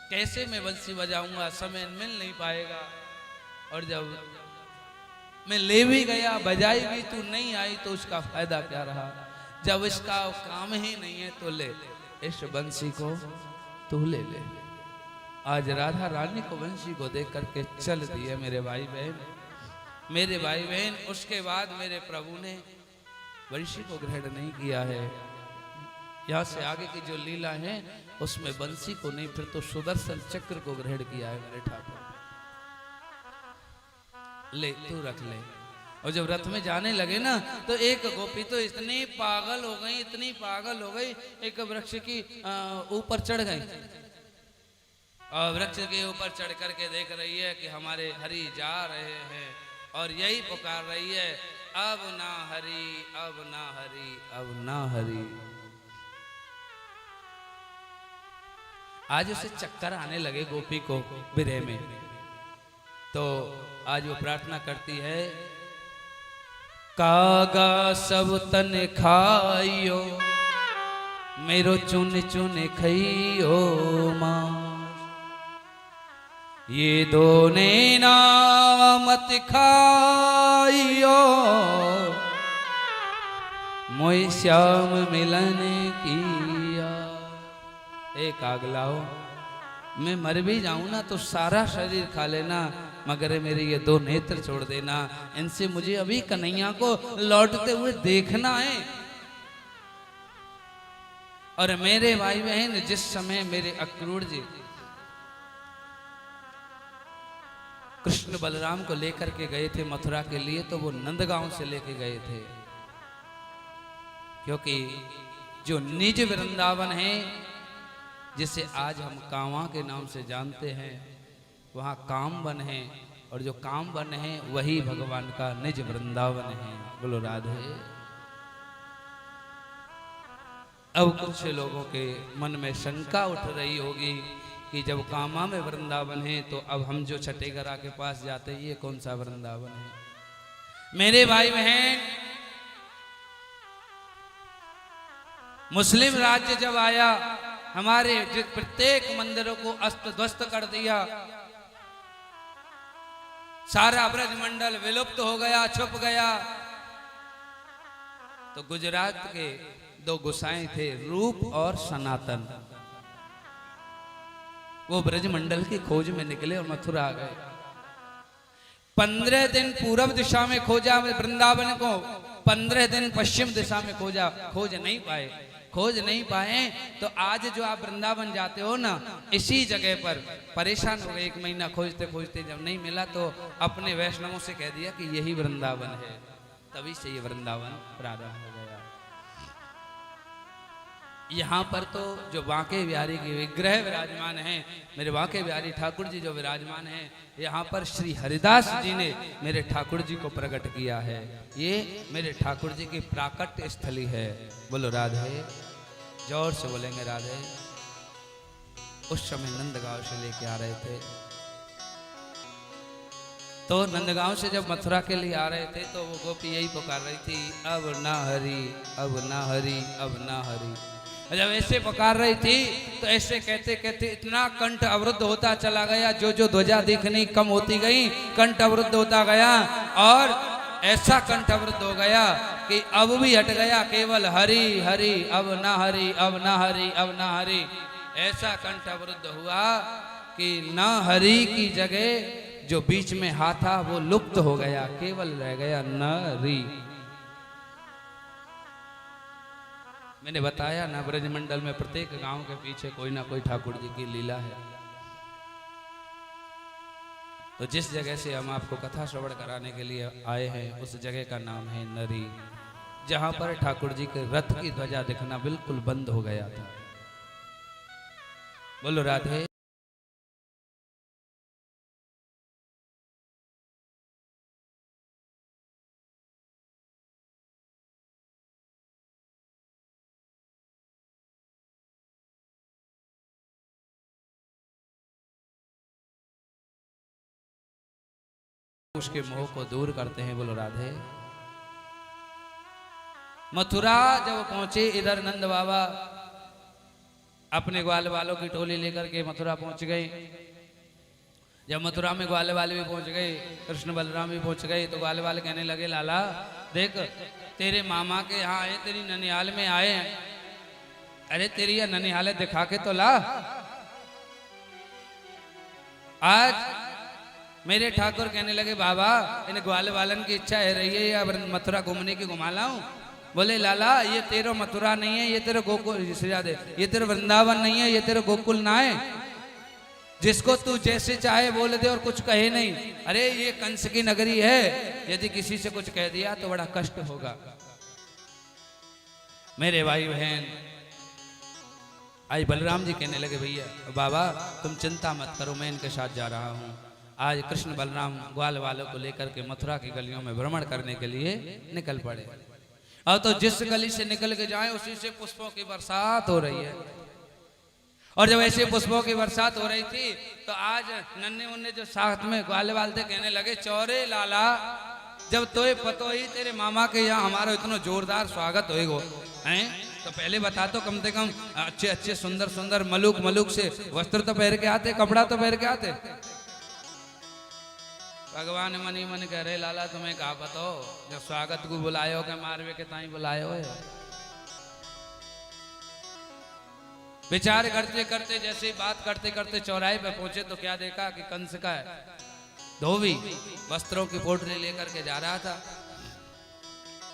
कैसे मैं बंसी बजाऊंगा, समय मिल नहीं पाएगा। और जब मैं ले भी गया, बजाई भी, तू नहीं आई तो उसका फायदा क्या रहा। जब इसका काम ही नहीं है तो ले इस बंसी को, तू ले ले। आज राधा रानी को बंसी को देख करके चल दिए मेरे भाई बहन, मेरे भाई बहन। उसके बाद मेरे प्रभु ने बंसी को ग्रहण नहीं किया है। यहाँ से आगे की जो लीला है उसमें बंसी को नहीं, फिर तो सुदर्शन चक्र को ग्रहण किया है मेरे ठाकुर। ले तू रख ले। और जब रथ में जाने लगे ना तो एक गोपी तो इतनी पागल हो गई, इतनी पागल हो गई, एक वृक्ष की ऊपर चढ़ गई और वृक्ष के ऊपर चढ़ करके देख रही है कि हमारे हरि जा रहे हैं और यही पुकार रही है, अब ना हरि, अब ना हरि, अब ना हरि। आज उसे चक्कर आने लगे गोपी को विरह में, तो आज वो प्रार्थना करती है, कागा सब तन खाइयो, मेरो चुन चुन खइयो मां, ये दोने नामत खाइयो, मोय श्याम मिलन किया। एक आग लाओ, मैं मर भी जाऊं ना तो सारा शरीर खा लेना, मगर मेरे ये दो नेत्र छोड़ देना, इनसे मुझे अभी कन्हैया को लौटते हुए देखना है। और मेरे भाई बहन, जिस समय मेरे अक्रूर जी कृष्ण बलराम को लेकर के गए थे मथुरा के लिए, तो वो नंदगांव से लेके गए थे, क्योंकि जो निज वृंदावन है, जिसे आज हम कांवा के नाम से जानते हैं, वहाँ कामवन है, और जो कामवन है वही भगवान का निज वृंदावन है। बोलो राधे। अब कुछ लोगों के मन में शंका उठ रही होगी कि जब कामा में वृंदावन है तो अब हम जो छठेगरा के पास जाते हैं ये कौन सा वृंदावन है। मेरे भाई बहन, मुस्लिम राज्य जब आया, हमारे प्रत्येक मंदिरों को अस्त ध्वस्त कर दिया, सारा ब्रजमंडल विलुप्त हो गया, छुप गया। तो गुजरात के दो गोसाएं थे, रूप और सनातन, वो ब्रजमंडल की खोज में निकले और मथुरा आ गए। 15 दिन पूर्व दिशा में खोजा वृंदावन को, 15 दिन पश्चिम दिशा में खोजा, खोज नहीं पाए। तो आज जो आप वृंदावन जाते हो ना, इसी जगह पर परेशान हो गए, 1 महीना खोजते खोजते जब नहीं मिला तो अपने वैष्णवों से कह दिया कि यही वृंदावन है। तभी से ये वृंदावन प्रारंभ हो गया। यहाँ पर तो जो बांके बिहारी के विग्रह विराजमान हैं, मेरे बांके बिहारी ठाकुर जी जो विराजमान हैं, यहाँ पर श्री हरिदास जी ने मेरे ठाकुर जी को प्रकट किया है। ये मेरे ठाकुर जी की प्राकट्य स्थली है। बोलो राधे, जोर से बोलेंगे राधे। उस समय नंदगांव से लेके आ रहे थे, तो नंदगांव से जब मथुरा के लिए आ रहे थे तो वो गोपी यही पुकार रही थी, अब ना हरि, अब ना हरि, अब ना हरि। जब ऐसे पुकार रही थी तो ऐसे कहते कहते इतना कंठ अवरुद्ध होता चला गया, जो ध्वजा दिखनी कम होती गई, कंठ अवरुद्ध होता गया, और ऐसा कंठ अवरुद्ध हो गया कि अब भी हट गया, केवल हरि हरि, अब ना हरि, अब ना हरि, अब ना हरि। ऐसा कंठ अवरुद्ध हुआ कि ना हरि की जगह जो बीच में हा था वो लुप्त हो गया, केवल रह गया नरी। मैंने बताया ना, ब्रजमंडल में प्रत्येक गांव के पीछे कोई ना कोई ठाकुर जी की लीला है। तो जिस जगह से हम आपको कथा श्रवण कराने के लिए आए हैं, उस जगह का नाम है नरी, जहां पर ठाकुर जी के रथ की ध्वजा दिखना बिल्कुल बंद हो गया था। बोलो राधे। उसके मोह को दूर करते हैं। बोलो राधे। मथुरा जब पहुंचे, इधर नंद बाबा अपने ग्वाल वालों की टोली लेकर के मथुरा पहुंच गए। जब मथुरा में ग्वाले वाले भी पहुंच गए, कृष्ण बलराम भी पहुंच गए, तो ग्वाले वाले कहने लगे लाला देख तेरे मामा के यहाँ आए, तेरी ननिहाल में आए हैं। अरे तेरी यह ननिहाल दिखा के तो ला। आज मेरे ठाकुर कहने लगे बाबा इन ग्वाले वालन की इच्छा है रही है या मथुरा घूमने की, घुमा लाऊं। बोले लाला ये तेरा मथुरा नहीं है, ये तेरा गोकुल, ये तेरा वृंदावन नहीं है, ये तेरा गोकुल ना है जिसको तू जैसे चाहे बोल दे और कुछ कहे नहीं। अरे ये कंस की नगरी है, यदि किसी से कुछ कह दिया तो बड़ा कष्ट होगा। मेरे भाई बहन आज बलराम जी कहने लगे भैया बाबा तुम चिंता मत करो, मैं इनके साथ जा रहा हूँ। आज कृष्ण बलराम ग्वाल वालों को लेकर के मथुरा की गलियों में भ्रमण करने के लिए निकल पड़े। अब तो जिस गली से निकल के जाए उसी से पुष्पों की बरसात हो रही है। और जब ऐसे पुष्पों की बरसात हो रही थी तो आज नन्हे मुन्ने जो साथ में ग्वाले वाले थे कहने लगे चौरे लाला जब तोय पतो ही तेरे मामा के यहाँ हमारा इतना जोरदार स्वागत होएगो हैं, तो पहले बता तो कम से कम अच्छे अच्छे सुंदर सुंदर मलुक मलुक से वस्त्र तो पहन के आते, कपड़ा तो पहन के आते। भगवान मनी मन कह रहे लाला तुम्हें कहा पतो जब स्वागत को बुलायो के मारवे के ताई बुलायो है। विचार करते करते जैसे बात करते करते चौराहे पे पहुंचे तो क्या देखा कि कंस का धोबी वस्त्रों की पोटली लेकर के जा रहा था।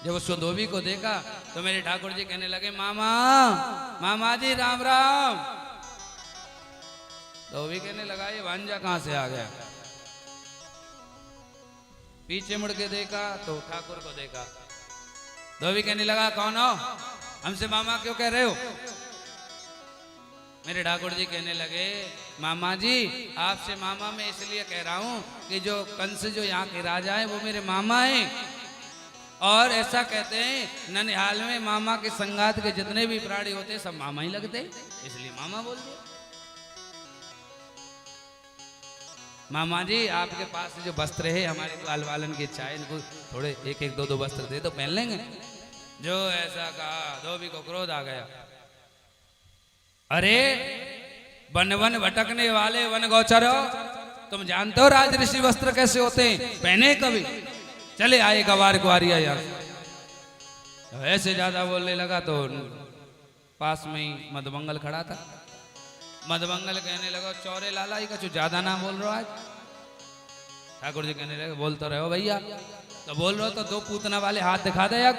जब उसको धोबी को देखा तो मेरे ठाकुर जी कहने लगे मामा मामा जी राम राम। धोबी कहने लगा ये भांजा कहां से आ गया। पीछे मुड़ के देखा तो ठाकुर को देखा। धोबी कहने लगा कौन हो, हमसे मामा क्यों कह रहे हो। मेरे ठाकुर जी कहने लगे मामा जी आपसे मामा मैं इसलिए कह रहा हूं कि जो कंस जो यहाँ के राजा है वो मेरे मामा हैं, और ऐसा कहते हैं ननिहाल में मामा के संगात के जितने भी प्राणी होते सब मामा ही लगते, इसलिए मामा बोल दिया। मामा जी आपके पास जो वस्त्र है हमारे ग्वाल वालन की इच्छा है, इनको थोड़े एक एक दो दो वस्त्र दे तो पहन लेंगे। जो ऐसा कहा धोबी को क्रोध आ गया। अरे वन वन भटकने वाले वन गोचरो तुम जानते हो राज ऋषि वस्त्र कैसे होते हैं, पहने कभी। चले आए गवार ग्वारिया यार। ऐसे ज्यादा बोलने लगा तो पास में ही मधुमंगल खड़ा था। मधुमंगल कहने लगा चौरे लाला ही का ज्यादा ना बोल रहे हो आज। ठाकुर जी कहने लगे बोल तो रहे हो भैया, तो बोल रहे हो तो दो पूतना वाले हाथ दिखा दे यार।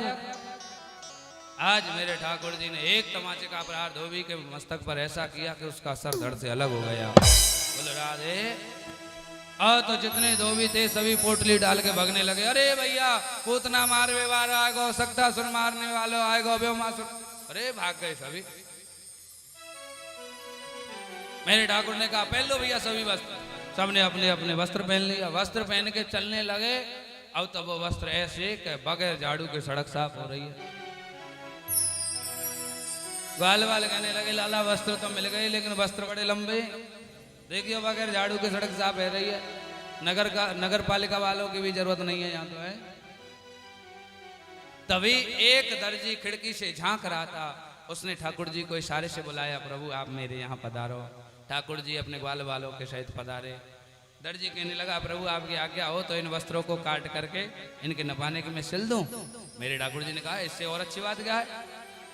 आज मेरे ठाकुर जी ने एक तमाचे का प्रहार धोबी के मस्तक पर ऐसा किया कि उसका सर धड़ से अलग हो गया। बोल राधे। और तो जितने धोबी थे सभी पोटली डाल के भगने लगे। अरे भैया पूतना मारवे वाला आएगा, सकता सुर मारने वालों आएगा, अरे भाग गए सभी। मेरे ठाकुर ने कहा पहन लो भैया सभी वस्त्र। सबने अपने अपने वस्त्र पहन लिया। वस्त्र पहन के चलने लगे। अब तो वो वस्त्र ऐसे कि बगैर झाड़ू के सड़क साफ हो रही है। ग्वाल वाले कहने लगे लाला वस्त्र तो मिल गए लेकिन वस्त्र बड़े लंबे, देखिए बगैर झाड़ू के सड़क साफ है रही है। नगर पालिका वालों की भी जरूरत नहीं है यहाँ तो है। तभी एक दर्जी खिड़की से झांक रहा था, उसने ठाकुर जी को इशारे से बुलाया प्रभु आप मेरे यहाँ पधारो। ठाकुर जी अपने ग्वाल वालों के सहित पधारे। दर्जी कहने लगा प्रभु आपकी आज्ञा हो तो इन वस्त्रों को काट करके इनके नपाने की मैं सिल दूं। मेरे ठाकुर जी ने कहा इससे और अच्छी बात क्या है,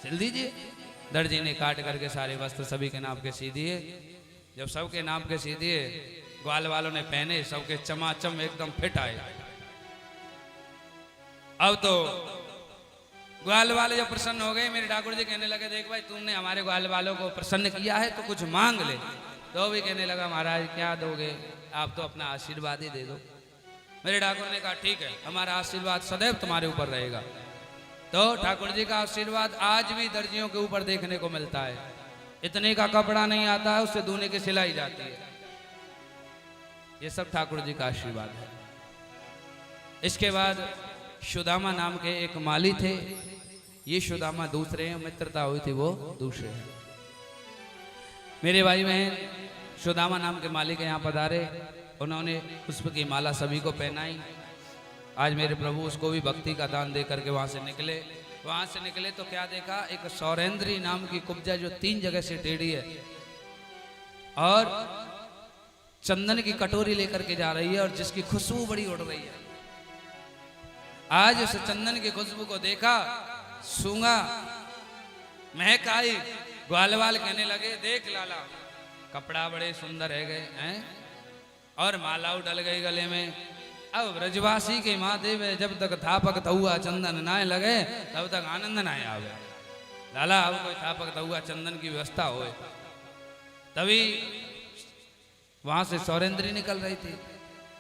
सिल दीजिए। दर्जी ने काट करके सारे वस्त्र सभी के नाप के सी दिए। जब सबके नाप के सी दिए ग्वाल वालों ने पहने, सबके चमाचम एकदम फिट आए। अब तो ग्वाल वाले जो प्रसन्न हो गए, मेरे ठाकुर जी कहने लगे देख भाई तुमने हमारे ग्वाल वालों को प्रसन्न किया है तो कुछ मांग ले। तो भी कहने लगा महाराज क्या दोगे, आप तो अपना आशीर्वाद ही दे दो। मेरे ठाकुर ने कहा ठीक है हमारा आशीर्वाद सदैव तुम्हारे ऊपर रहेगा। तो ठाकुर जी का आशीर्वाद आज भी दर्जियों के ऊपर देखने को मिलता है। इतने का कपड़ा नहीं आता है उससे दूने की सिलाई जाती है। ये सब ठाकुर जी का आशीर्वाद है। इसके बाद सुदामा नाम के एक माली थे। ये सुदामा दूसरे हैं, मित्रता हुई थी वो दूसरे हैं। मेरे भाई बहन सुदामा नाम के माली के यहाँ पधारे। उन्होंने पुष्प की माला सभी को पहनाई। आज मेरे प्रभु उसको भी भक्ति का दान दे करके वहां से निकले। वहां से निकले तो क्या देखा, एक सौरेंद्री नाम की कुब्जा जो 3 जगह से टेढ़ी है और चंदन की कटोरी लेकर के जा रही है और जिसकी खुशबू बड़ी उड़ रही है। आज उस चंदन की खुशबू को देखा, सूंघा, महक आई। ग्वालवाल कहने लगे, देख लाला कपड़ा बड़े सुंदर है गए हैं और माला डल गई गले में। अब ब्रजवासी के महादेव है, जब तक थापक तहुआ चंदन ना लगे तब तक आनंद ना आवे। लाला अब कोई थापक तहुआ चंदन की व्यवस्था हो। तभी वहां से सौरेंद्री निकल रही थी।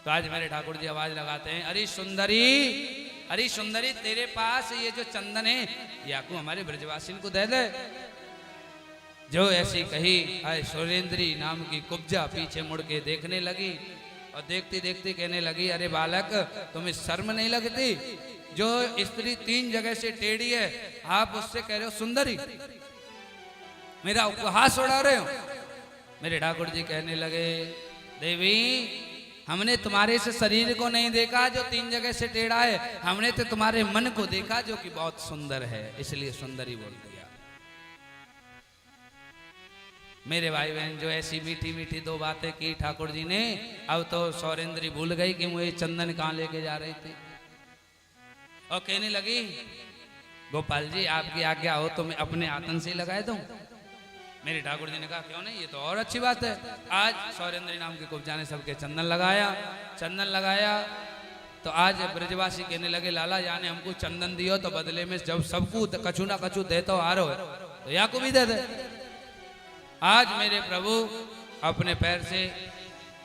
तो आज मेरे ठाकुर जी आवाज लगाते हैं, अरे सुंदरी, अरे सुंदरी, तेरे पास ये जो चंदन है याकू हमारे ब्रजवासी को दे दे। जो ऐसी कही, आए सौरेंद्री नाम की कुब्जा पीछे मुड़ के देखने लगी और देखती देखती कहने लगी, अरे बालक तुम्हें शर्म नहीं लगती? जो स्त्री 3 जगह से टेढ़ी है आप उससे कह रहे हो सुंदरी, मेरा उपहास उड़ा रहे हो। मेरे ठाकुर जी कहने लगे, देवी हमने तुम्हारे से शरीर को नहीं देखा जो 3 जगह से टेढ़ा है, हमने तो तुम्हारे मन को देखा जो कि बहुत सुंदर है, इसलिए सुंदरी बोल दिया। मेरे भाई बहन, जो ऐसी मीठी मीठी 2 बातें की ठाकुर जी ने, अब तो सौरेंद्री भूल गई कि मुझे चंदन कहाँ लेके जा रही थी और कहने लगी, गोपाल जी आपकी आज्ञा हो तो मैं अपने आतन से लगाए दूं। मेरे ठाकुर जी ने कहा, क्यों नहीं, ये तो और अच्छी बात है। आज सौरेंद्री नाम के कुब्जा ने सबके चंदन लगाया। चंदन लगाया तो आज ब्रजवासी कहने लगे, लाला जाने हमको चंदन दियो तो बदले में जब सबको कछु ना कछु देता आ रहा है तो या को भी दे दे। आज मेरे प्रभु अपने पैर से,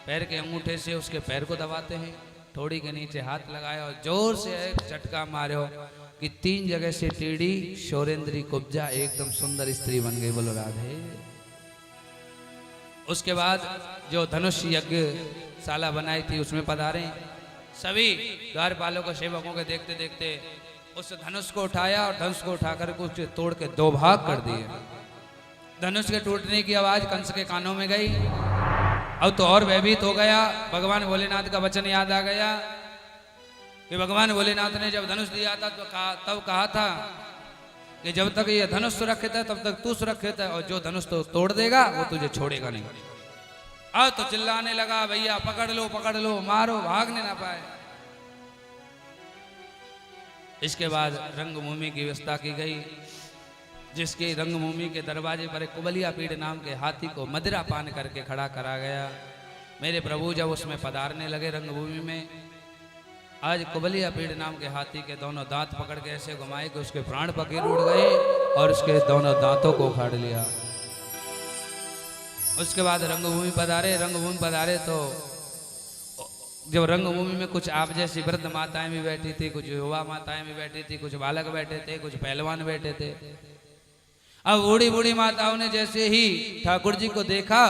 पैर के अंगूठे से उसके पैर को दबाते हैं, थोड़ी के नीचे हाथ लगाया और जोर से एक झटका मारे कि 3 जगह से टेढ़ी सौरेंद्री कुब्जा एकदम सुंदर स्त्री बन गई। बोलो राधे। उसके बाद जो धनुष यज्ञ शाला बनाई थी उसमें पधारे सभी द्वारपालों को, सेवकों के देखते देखते उस धनुष को उठाया और धनुष को उठाकर उसे तोड़ के 2 भाग कर दिए। धनुष के टूटने की आवाज कंस के कानों में गई। अब तो और भयभीत हो गया। भगवान भोलेनाथ का वचन याद आ गया कि भगवान भोलेनाथ ने जब धनुष दिया था तो तब कहा था कि जब तक ये धनुष सुरक्षित है तब तक तू सुरक्षित है, और जो धनुष तो तोड़ देगा वो तुझे छोड़ेगा नहीं। अब तो चिल्लाने लगा, भैया पकड़ लो, मारो, भागने ना पाए। इसके बाद रंगभूमि की व्यवस्था की गई, जिसके रंगभूमि के दरवाजे पर एक कुबलिया पीड़ नाम के हाथी को मदिरा पान करके खड़ा करा गया। मेरे प्रभु जब उसमें पधारने लगे रंगभूमि में, आज कुबलिया पीड़ नाम के हाथी के दोनों दांत पकड़ के ऐसे घुमाए कि उसके प्राण पकीर उड़ गए और उसके दोनों दांतों को उखाड़ लिया। उसके बाद रंगभूमि पधारे तो जब रंगभूमि में कुछ आप जैसी वृद्ध माताएं भी बैठी थी, कुछ युवा माताएं भी बैठी थी, कुछ बालक बैठे थे, कुछ पहलवान बैठे थे। अब बूढ़ी बूढ़ी माताओं ने जैसे ही ठाकुर जी को देखा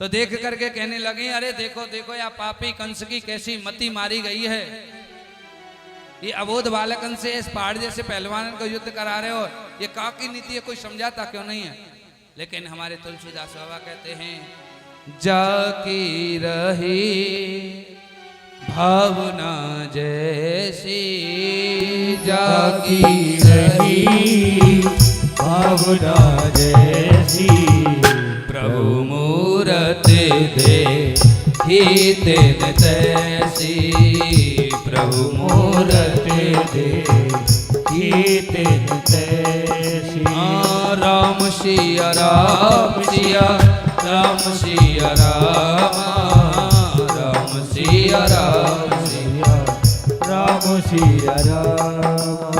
तो देख करके कहने लगी, अरे देखो देखो या पापी कंस की कैसी मति मारी गई है। ये अबोध बालकन से इस पहाड़ जैसे पहलवान को युद्ध करा रहे हो, ये का की नीति है, कोई समझाता क्यों नहीं है। लेकिन हमारे तुलसीदास बाबा कहते हैं, जाकी रही भावना जैसी, जाकी रही भावना जैसी, प्रभु मूरत देखी तेन तैसी, प्रभु मूरत देखी तेन तैसी। राम सिया राम सिया राम सिया राम, राम सिया राम सिया राम सिया राम।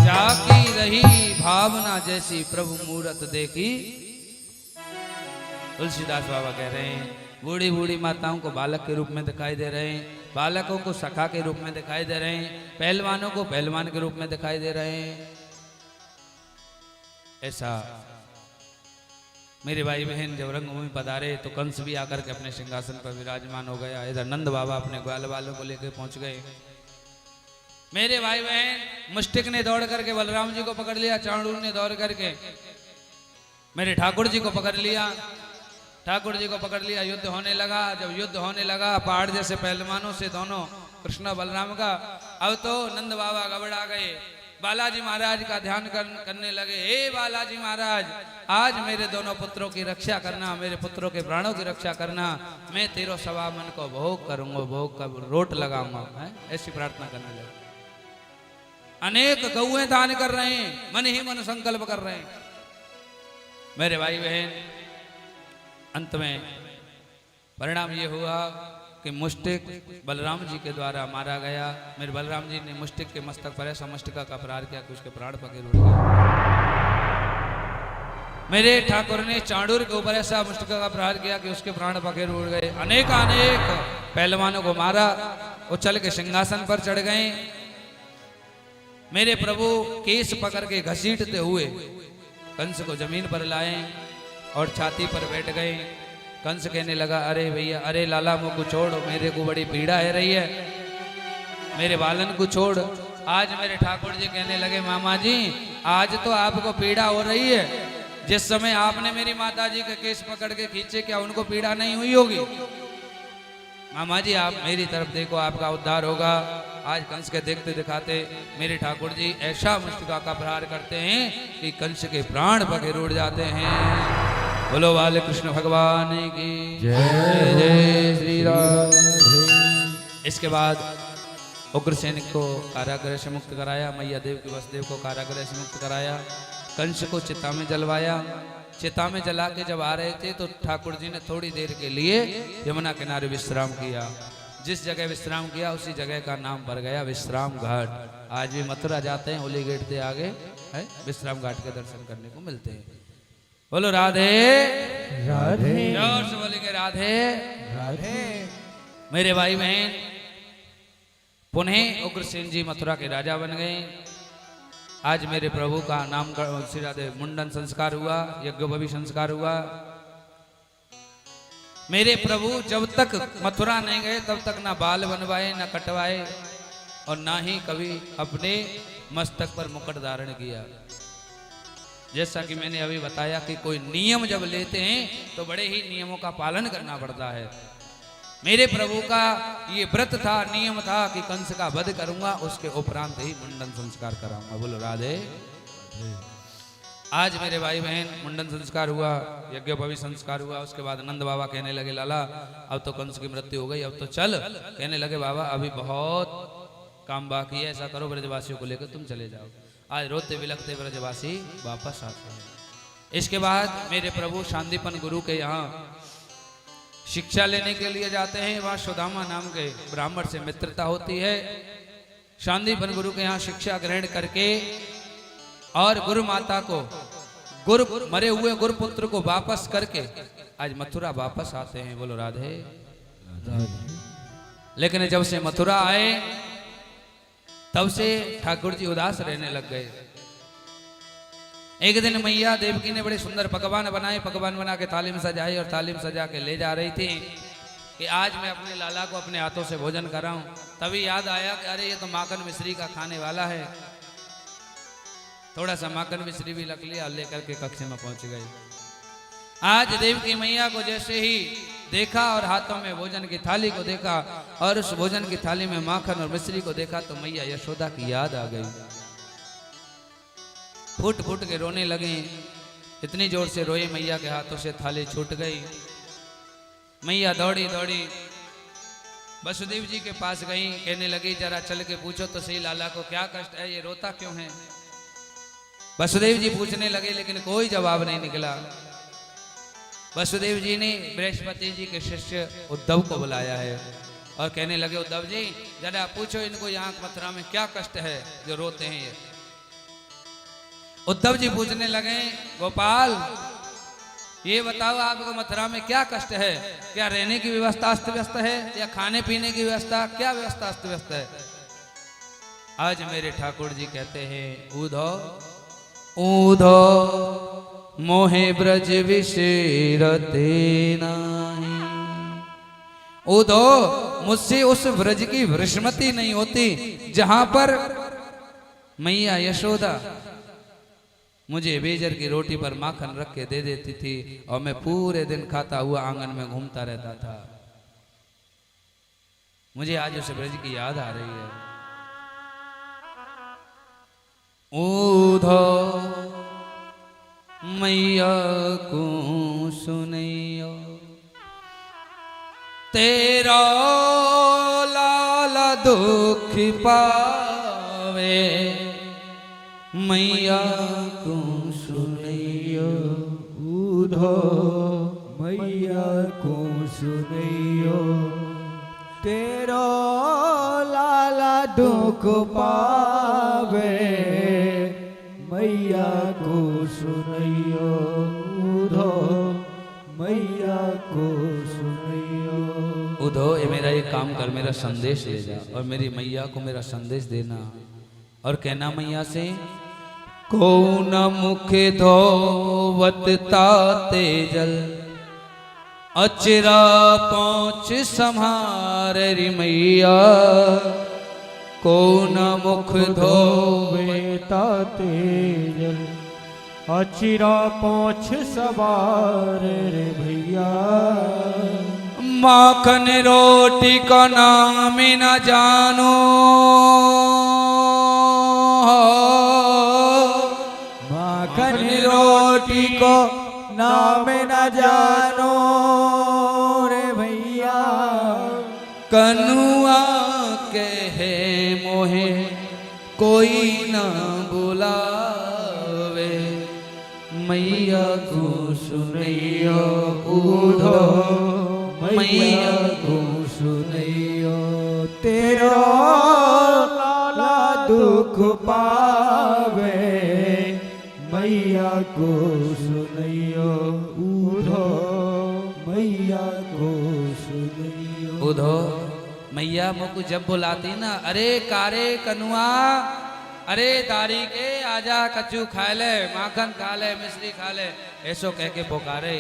जाकी रही भावना जैसी, प्रभु मूरत देखी। तुलसीदास बाबा कह रहे हैं, बूढ़ी बूढ़ी माताओं को बालक के रूप में दिखाई दे रहे हैं, बालकों को सखा के रूप में दिखाई दे रहे हैं, पहलवानों को पहलवान के रूप में दिखाई दे रहे हैं। ऐसा मेरे भाई बहन जब रंगभूमि पधारे तो कंस भी आकर के अपने सिंहासन पर विराजमान हो गया। इधर नंद बाबा अपने ग्वाल वालों को लेकर पहुंच गए। मेरे भाई बहन मुष्टिक ने दौड़ करके बलराम जी को पकड़ लिया, चाणूर ने दौड़ करके मेरे ठाकुर जी को पकड़ लिया, ठाकुर जी को पकड़ लिया। युद्ध होने लगा। जब युद्ध होने लगा पहाड़ जैसे पहलवानों से दोनों कृष्ण बलराम का, अब तो नंद बाबा घबरा गए बालाजी महाराज का ध्यान करने लगे। हे बालाजी महाराज, आज मेरे दोनों पुत्रों की रक्षा करना, मेरे पुत्रों के प्राणों की रक्षा करना। मैं तेरो सवा मन को भोग करूंगा, भोग का रोट लगाऊंगा। ऐसी प्रार्थना करने लगे। अनेक गौएं दान कर रहे हैं, मन ही मन संकल्प कर रहे हैं। मेरे भाई बहन, अंत में परिणाम ये हुआ कि मुष्टिक बलराम जी के द्वारा मारा गया। मेरे बलराम जी ने मुष्टिक के मस्तक पर ऐसा मुष्टिका का प्रहार किया कि उसके प्राण पखेर उड़ गए। मेरे ठाकुर ने चांडूर के ऊपर ऐसा मुष्टिका का प्रहार किया कि उसके प्राण पखेर उड़ गए। अनेक पहलवानों को मारा, वो चल के सिंहासन पर चढ़ गए। मेरे प्रभु केस पकड़ के घसीटते हुए कंस को जमीन पर लाए और छाती पर बैठ गए। कंस कहने लगा, अरे भैया, अरे लाला मुझको छोड़ो, मेरे को बड़ी पीड़ा है रही है, मेरे बालन को छोड़। आज मेरे ठाकुर जी कहने लगे, मामा जी आज तो आपको पीड़ा हो रही है, जिस समय आपने मेरी माता जी के केस पकड़ के खींचे, क्या उनको पीड़ा नहीं हुई होगी? मामा जी आप मेरी तरफ देखो, आपका उद्धार होगा। आज कंस के देखते दिखाते मेरे ठाकुर जी ऐसा मुष्टिका का प्रहार करते हैं कि कंस के प्राण पखेर उड़ जाते हैं। बोलो बाल कृष्ण भगवान की जय। जय श्री राम। इसके बाद उग्रसेन को कारागृह से मुक्त कराया, मैया देव की वसुदेव को कारागृह से मुक्त कराया, कंस को चिता में जलवाया। चिता में जला के जब आ रहे थे तो ठाकुर जी ने थोड़ी देर के लिए यमुना किनारे विश्राम किया। जिस जगह विश्राम किया उसी जगह का नाम पड़ गया विश्राम घाट। आज भी मथुरा जाते हैं, होली गेट से आगे है विश्राम घाट के दर्शन करने को मिलते हैं। बोलो राधे राधे, जोर से बोलेंगे राधे राधे। मेरे भाई बहन, पुनः उग्रसेन जी मथुरा के राजा बन गए। आज मेरे प्रभु का नाम श्री राधे मुंडन संस्कार हुआ, यज्ञोपवी संस्कार हुआ। मेरे प्रभु जब तक मथुरा नहीं गए तब तक ना बाल बनवाए, ना कटवाए, और ना ही कभी अपने मस्तक पर मुकुट धारण किया। जैसा कि मैंने अभी बताया कि कोई नियम जब लेते हैं तो बड़े ही नियमों का पालन करना पड़ता है। मेरे प्रभु का ये व्रत था, नियम था कि कंस का वध करूंगा, उसके उपरांत ही मुंडन संस्कार कराऊंगा। बोलो राधे। आज मेरे भाई बहन मुंडन संस्कार हुआ, यज्ञोपवी संस्कार हुआ। उसके बाद नंद बाबा कहने लगे, लाला अब तो कंस की मृत्यु हो गई, अब तो चल। कहने लगे, बाबा अभी बहुत काम बाकी है, ऐसा करो ब्रजवासियों को लेकर तुम चले जाओ। आज रोते बिलखते ब्रजवासी वापस आते हैं। इसके बाद मेरे प्रभु शांतिपन गुरु के यहाँ शिक्षा लेने के लिए जाते हैं। वहाँ सुदामा नाम के ब्राह्मण से मित्रता होती है। शांतिपन गुरु के यहाँ शिक्षा ग्रहण करके और गुरु माता को मरे हुए गुरुपुत्र को वापस करके आज मथुरा वापस आते हैं। बोलो राधे राधे। लेकिन जब से मथुरा आए तब से ठाकुर जी उदास रहने लग गए। एक दिन मैया देवकी ने बड़े सुंदर पकवान बनाए, पकवान बना के थाली में सजाई और थाली में सजा के ले जा रही थी कि आज मैं अपने लाला को अपने हाथों से भोजन कराऊं। तभी याद आया कि अरे ये तो माखन मिश्री का खाने वाला है। थोड़ा सा माखन मिश्री भी रख लिया, लेकर के कक्ष में पहुंच गई। आज देवकी मैया को जैसे ही देखा और हाथों में भोजन की थाली को देखा और उस भोजन की थाली में माखन और मिश्री को देखा तो मैया यशोदा की याद आ गई। फुट फुट के रोने लगी। इतनी जोर से रोई, मैया के हाथों से थाली छूट गई। मैया दौड़ी दौड़ी वसुदेव जी के पास गई। कहने लगी, जरा चल के पूछो तो सही लाला को क्या कष्ट है, ये रोता क्यों है। वसुदेव जी पूछने लगे लेकिन कोई जवाब नहीं निकला। वसुदेव जी ने बृहस्पति जी के शिष्य उद्धव को बुलाया है और कहने लगे, उद्धव जी जरा पूछो इनको यहाँ मथुरा में क्या कष्ट है जो रोते हैं ये। उद्धव जी पूछने लगे, गोपाल ये बताओ आपको मथुरा में क्या कष्ट है, क्या रहने की व्यवस्था अस्त व्यस्त है या खाने पीने की व्यवस्था, क्या व्यवस्था अस्त व्यस्त है। आज मेरे ठाकुर जी कहते हैं, ऊधो ऊधो मोहे ब्रज विशेरते नाही। ऊधो मुझसे उस ब्रज की वृषमति नहीं होती जहां पर मैया यशोदा मुझे बेजर की रोटी पर माखन रख के दे देती थी और मैं पूरे दिन खाता हुआ आंगन में घूमता रहता था। मुझे आज उस ब्रज की याद आ रही है। ऊधो मैया को सुनियो तेरा लाला दुख पावे मैया को सुनियो ऊधो मैया को सुनियो तेरो लाला दुख पावे मैया को सुनियो ऊधो मैया को सुनियो। उधो ये मेरा एक काम कर, मेरा संदेश ले जा और मेरी मैया को मेरा संदेश देना और कहना मैया से को न मुख धोवत ताते जल अचरा पहुँच संहार री मैया को न मुख धोवे ताते जल अचिरा पहुँच सवार रे भैया माखन रोटी का नाम न जानो माखन रोटी को नाम न जानो रे भैया कनुआ कहे मोहे कोई न बुलावे मैया को सुनियो ऊधो मैया को सुनियो तेरो लाला दुख पावे मैया को सुनियो ऊधो मैया को सुनियो। उधो मैया मुझको जब बुलाती ना अरे कारे कनुआ अरे तारी के आजा कच्चू खा ले माखन खा ले मिश्री खा ले ऐसो कह के पुकारे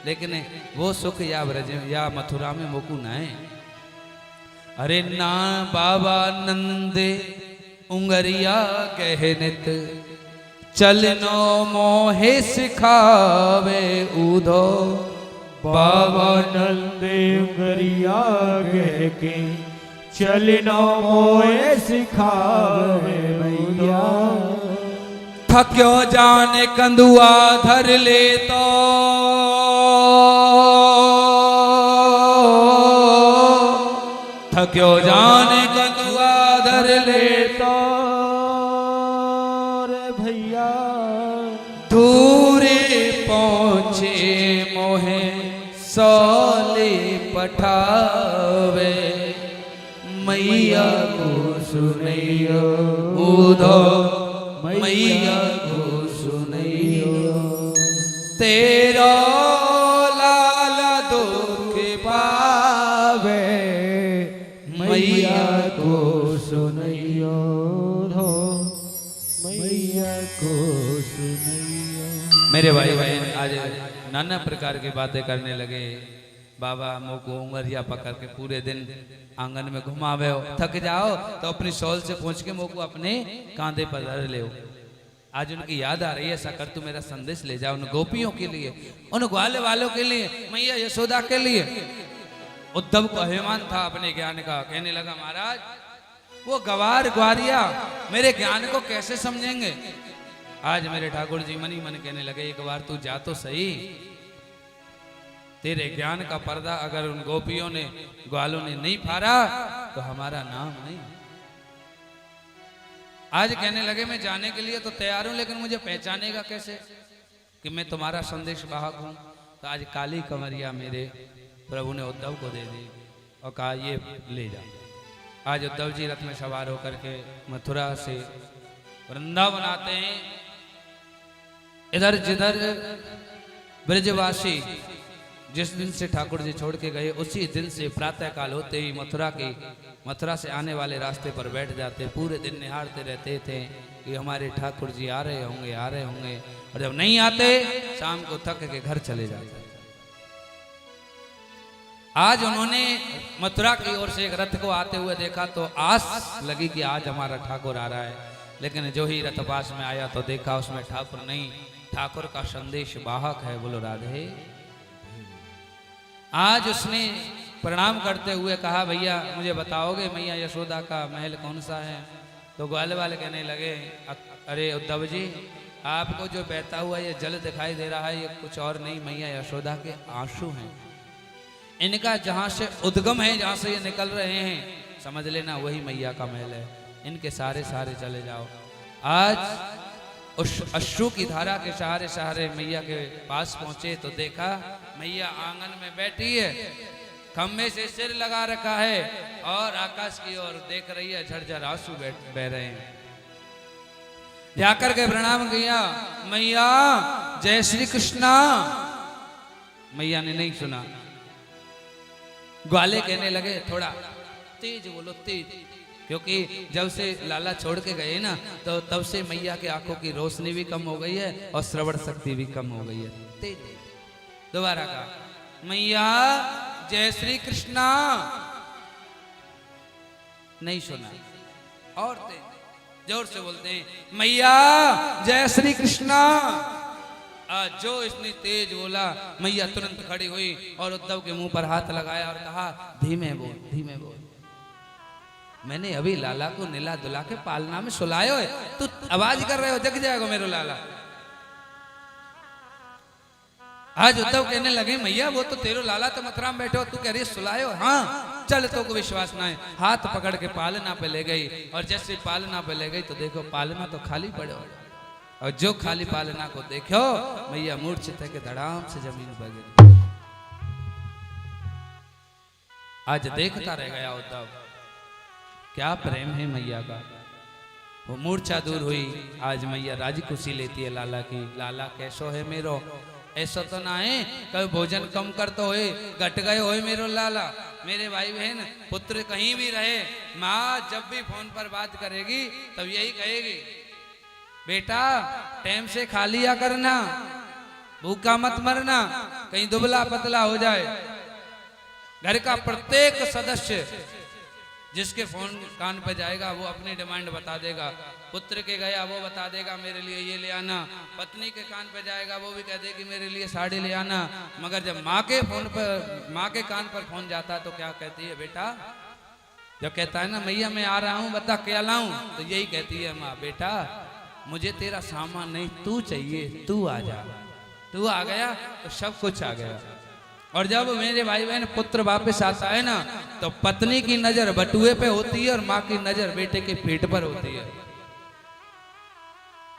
लेकिन वो सुख या ब्रज या मथुरा में मुकु न है। अरे ना बाबा नंदे उंगरिया कहनित चलनो मोहे सिखावे ऊधो बाबा नंदे उंगरिया कह के चलनो मोहे सिखावे भैया थक्यो जाने कंदुआ धर ले तो थक्यो जाने कंदुआ धर ले तो रे भैया दूरे पहुँचे मोहे सौले पठावे मैया को सुनियो ऊधो मैया को सुनियो तेरा लाला दुख पावे मैया को सुनियो धो मैया को सुनियो। मेरे भाई बहन आज नाना प्रकार की बातें करने लगे। बाबा मोको उंगरिया पकड़ के पूरे दिन आंगन में घुमावे हो थक जाओ तो अपनी शॉल से पहुंच के मोको अपने कांधे पर धर ले। आज उनकी याद आ रही है ऐसा कर तू मेरा संदेश ले जा उन गोपियों के लिए उन ग्वाले वालों के लिए मैया यशोदा के लिए। उद्धव को अभिमान था अपने ज्ञान का कहने लगा महाराज वो गवार ग्वारिया मेरे ज्ञान को कैसे समझेंगे। आज मेरे ठाकुर जी मनी मन कहने लगे एक बार तू जा तो सही तेरे ज्ञान का पर्दा अगर उन गोपियों ने ग्वालों ने नहीं फाड़ा तो हमारा नाम नहीं। आज कहने लगे मैं जाने के लिए तो तैयार हूं लेकिन मुझे पहचानेगा कैसे कि मैं तुम्हारा संदेश वाहक हूं। तो आज काली कंवरिया मेरे प्रभु ने उद्धव को दे दी और कहा ये ले जा। आज उद्धव जी रथ में सवार होकर के मथुरा से वृंदावन आते हैं। इधर जिधर ब्रजवासी जिस दिन से ठाकुर जी छोड़ के गए उसी दिन से प्रातः काल होते ही मथुरा से आने वाले रास्ते पर बैठ जाते पूरे दिन निहारते रहते थे कि हमारे ठाकुर जी आ रहे होंगे और जब नहीं आते शाम को थक के घर चले जाते। आज उन्होंने मथुरा की ओर से एक रथ को आते हुए देखा तो आस लगी कि आज हमारा ठाकुर आ रहा है, लेकिन जो ही रथ पास में आया तो देखा उसमें ठाकुर नहीं, ठाकुर का संदेश वाहक है। बोलो राधे। आज उसने प्रणाम करते हुए कहा भैया मुझे बताओगे मैया यशोदा का महल कौन सा है। तो ग्वाल वाले कहने लगे अरे उद्धव जी, आपको जो बहता हुआ ये जल दिखाई दे रहा है, ये कुछ और नहीं मैया यशोदा के आंसू हैं। इनका जहां से उद्गम है, जहां से ये निकल रहे हैं, समझ लेना वही मैया का महल है। इनके सारे सारे चले जाओ। आज उस अश्रु की धारा के सहारे सहारे मैया के पास पहुंचे तो देखा मैया आंगन में बैठी है, खम्भे से सिर लगा रखा है और आकाश की ओर देख रही है, झरझर आंसू बह रहे हैं। जाकर के प्रणाम किया, मैया जय श्री कृष्णा। मैया ने नहीं सुना। ग्वाले कहने लगे थोड़ा तेज बोलो, तेज, क्योंकि जब से लाला छोड़ के गए ना तो तब से मैया के आंखों की रोशनी भी कम हो गई है और श्रवण शक्ति भी कम हो गई है। तेज दोबारा कहा, मैया जय श्री कृष्णा। नहीं सुना। और तेज जोर से बोलते हैं, मैया जय श्री कृष्णा। आज जो इसने तेज बोला, मैया तुरंत खड़ी हुई और उद्धव के मुंह पर हाथ लगाया और कहा धीमे बोल, धीमे बोल। मैंने अभी लाला को नीला दुला के पालना में सुलायो है, तू आवाज कर रहे हो, जग जाएगा मेरा लाला। आज उद्धव कहने लगे मैया वो तो तेरो लाला तो मथुरा में बैठे हो, तू कह रही सुलायो। हाँ चल, तो को विश्वास ना है। हाथ पकड़ के पालना पे ले गई और जैसे पालना पे ले गई तो देखो पालना तो खाली पड़े हो, और जो खाली पालना को देखो मैया मूर्छित है के धड़ाम से जमीन पर गिरी। आज देखता रह गया उद्धव, क्या प्रेम है मैया का। वो मूर्छा दूर हुई। आज मैया राजी खुशी लेती है लाला की। लाला कैसो है मेरो, ऐसा तो ना है कभी भोजन कम कर तो होए, घट गए होए मेरो लाला। मेरे भाई बहन पुत्र कहीं भी रहे, माँ जब भी फोन पर बात करेगी तब यही कहेगी, बेटा टाइम से खा लिया करना, भूखा मत मरना, कहीं दुबला पतला हो जाए। घर का प्रत्येक सदस्य जिसके फोन कान पे जाएगा वो अपनी डिमांड बता देगा। पुत्र के गया वो बता देगा मेरे लिए ये ले आना, पत्नी के कान पे जाएगा वो भी कह देगी मेरे लिए साड़ी ले आना। मगर जब माँ के फोन पर, माँ के कान पर फोन जाता है तो क्या कहती है बेटा, जब कहता है ना मैया मैं आ रहा हूँ बता क्या लाऊं, तो यही कहती है माँ, बेटा मुझे तेरा सामान नहीं तू चाहिए, तू आ जा। तू आ गया तो सब कुछ आ गया। और जब मेरे भाई बहन पुत्र वापस आता है ना तो पत्नी की नजर बटुए पे होती है और माँ की नजर बेटे के पेट पर होती है।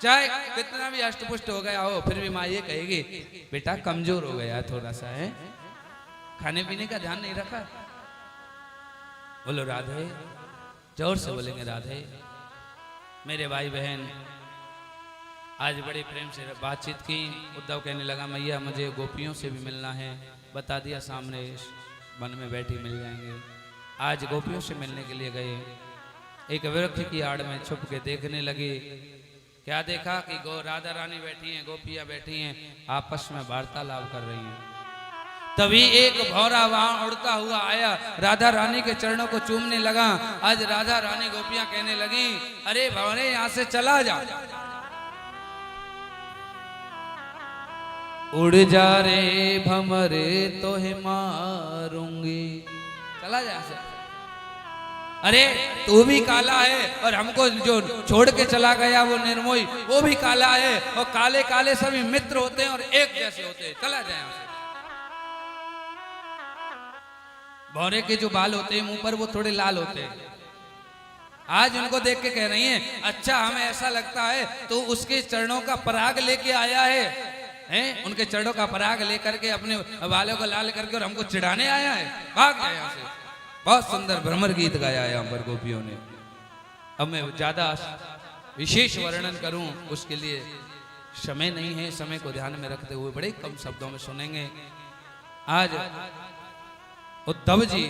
चाहे कितना भी अष्टपुष्ट हो गया हो फिर भी माँ ये कहेगी बेटा कमजोर हो गया थोड़ा सा है, खाने पीने का ध्यान नहीं रखा। बोलो राधे, जोर से बोलेंगे राधे। मेरे भाई बहन आज बड़े प्रेम से बातचीत की। उद्धव कहने लगा मैया मुझे गोपियों से भी मिलना है, बता दिया सामने वन में बैठी मिल जाएंगे। आज गोपियों से मिलने के लिए गए, एक वृक्ष की आड़ में छुप के देखने लगे। क्या देखा कि राधा रानी बैठी हैं, गोपियां बैठी हैं, आपस में वार्तालाप कर रही हैं। तभी एक भौरा वहां उड़ता हुआ आया, राधा रानी के चरणों को चूमने लगा। आज राधा रानी गोपियां कहने लगी अरे भौरे यहां से चला जा, उड़ जा रे भमरे तो ही मारूंगी, चला जा से। अरे तू भी काला है और हमको जो छोड़ के चला गया वो निर्मोही वो भी काला है, और काले काले सभी मित्र होते हैं और एक जैसे होते हैं, चला जाए यहाँ से। भौरे के जो बाल होते हैं मुंह पर वो थोड़े लाल होते हैं। आज उनको देख के कह रही हैं अच्छा हमें ऐसा लगता है तो उसके चरणों का पराग लेके आया है, उनके चरणों का पराग लेकर के अपने बालों को लाल करके और हमको चिढ़ाने आया है, भाग गया यहाँ से। बहुत सुंदर भ्रमर गीत गाया है यहाँ पर गोपियों ने। अब मैं ज्यादा विशेष वर्णन करूं उसके लिए समय नहीं है, समय को ध्यान में रखते हुए बड़े कम शब्दों में सुनेंगे। आज उद्धव जी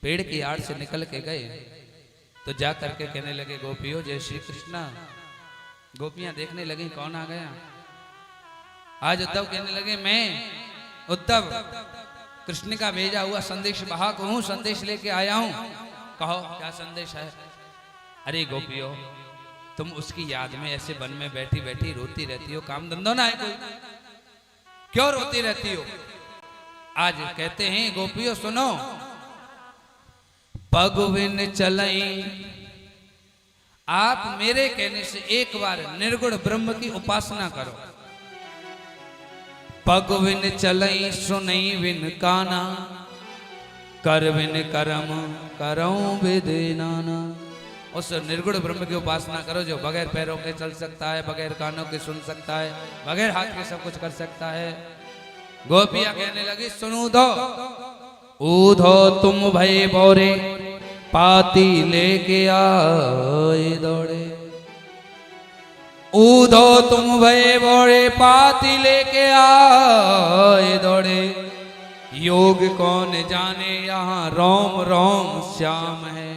पेड़ की आड़ से निकल के गए तो जा करके कहने लगे गोपियों जय श्री कृष्णा। गोपियां देखने लगी कौन आ गया। आज उद्धव कहने लगे मैं उद्धव कृष्ण का भेजा हुआ संदेश वाहक हूं, संदेश लेके आया हूं, कहो क्या संदेश है। अरे गोपियों तुम उसकी याद में ऐसे वन में बैठी बैठी रोती रहती हो, काम धंधो ना है कोई, क्यों रोती रहती हो। आज कहते हैं गोपियों सुनो, पग बिन चलई आप मेरे कहने से एक बार निर्गुण ब्रह्म की उपासना करो। पग विन चलई सुनई विन काना, कर विन करम करऊं विधि नाना। उस निर्गुण ब्रह्म की उपासना करो जो बगैर पैरों के चल सकता है, बगैर कानों के सुन सकता है, बगैर हाथ के सब कुछ कर सकता है। गोपियां कहने लगी सुनो दो ऊधो तुम भय बोरे, पाती लेके आए दौड़े। ऊधो तुम भय बोरे, पाती लेके आए दौड़े। योग कौन जाने यहाँ रोम रोम श्याम है।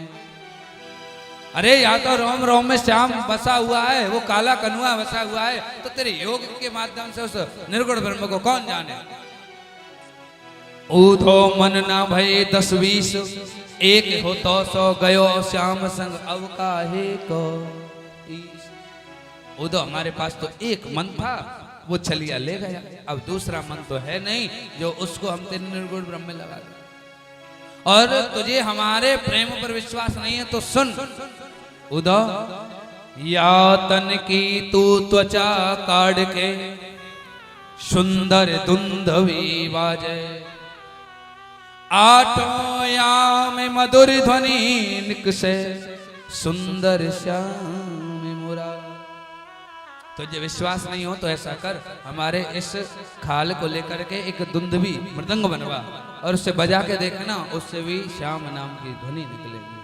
अरे या तो रोम रोम में श्याम बसा हुआ है, वो काला कनुआ बसा हुआ है, तो तेरे योग के माध्यम से उस निर्गुण ब्रह्म को कौन जाने। ऊधो मन ना भय 10-20, एक हो तो 100 गयो श्याम संग अब काहे को ईश। ऊधो हमारे पास तो एक मन था, वो छलिया ले गया, अब दूसरा मन तो है नहीं जो उसको हम तेरे निर्गुण ब्रह्म में लगा दें। और तुझे हमारे प्रेम पर विश्वास नहीं है तो सुन ऊधो, या तन की तू त्वचा काढ़ के सुंदर दुंदवी बाजे। आठों याम मधुर ध्वनि निकसे, सुंदर श्याम मुरा। तुझे विश्वास नहीं हो तो ऐसा कर, हमारे इस खाल को लेकर के एक दुंदवी मृदंग बनवा और उससे बजा के देखना, उससे भी श्याम नाम की ध्वनि निकलेगी।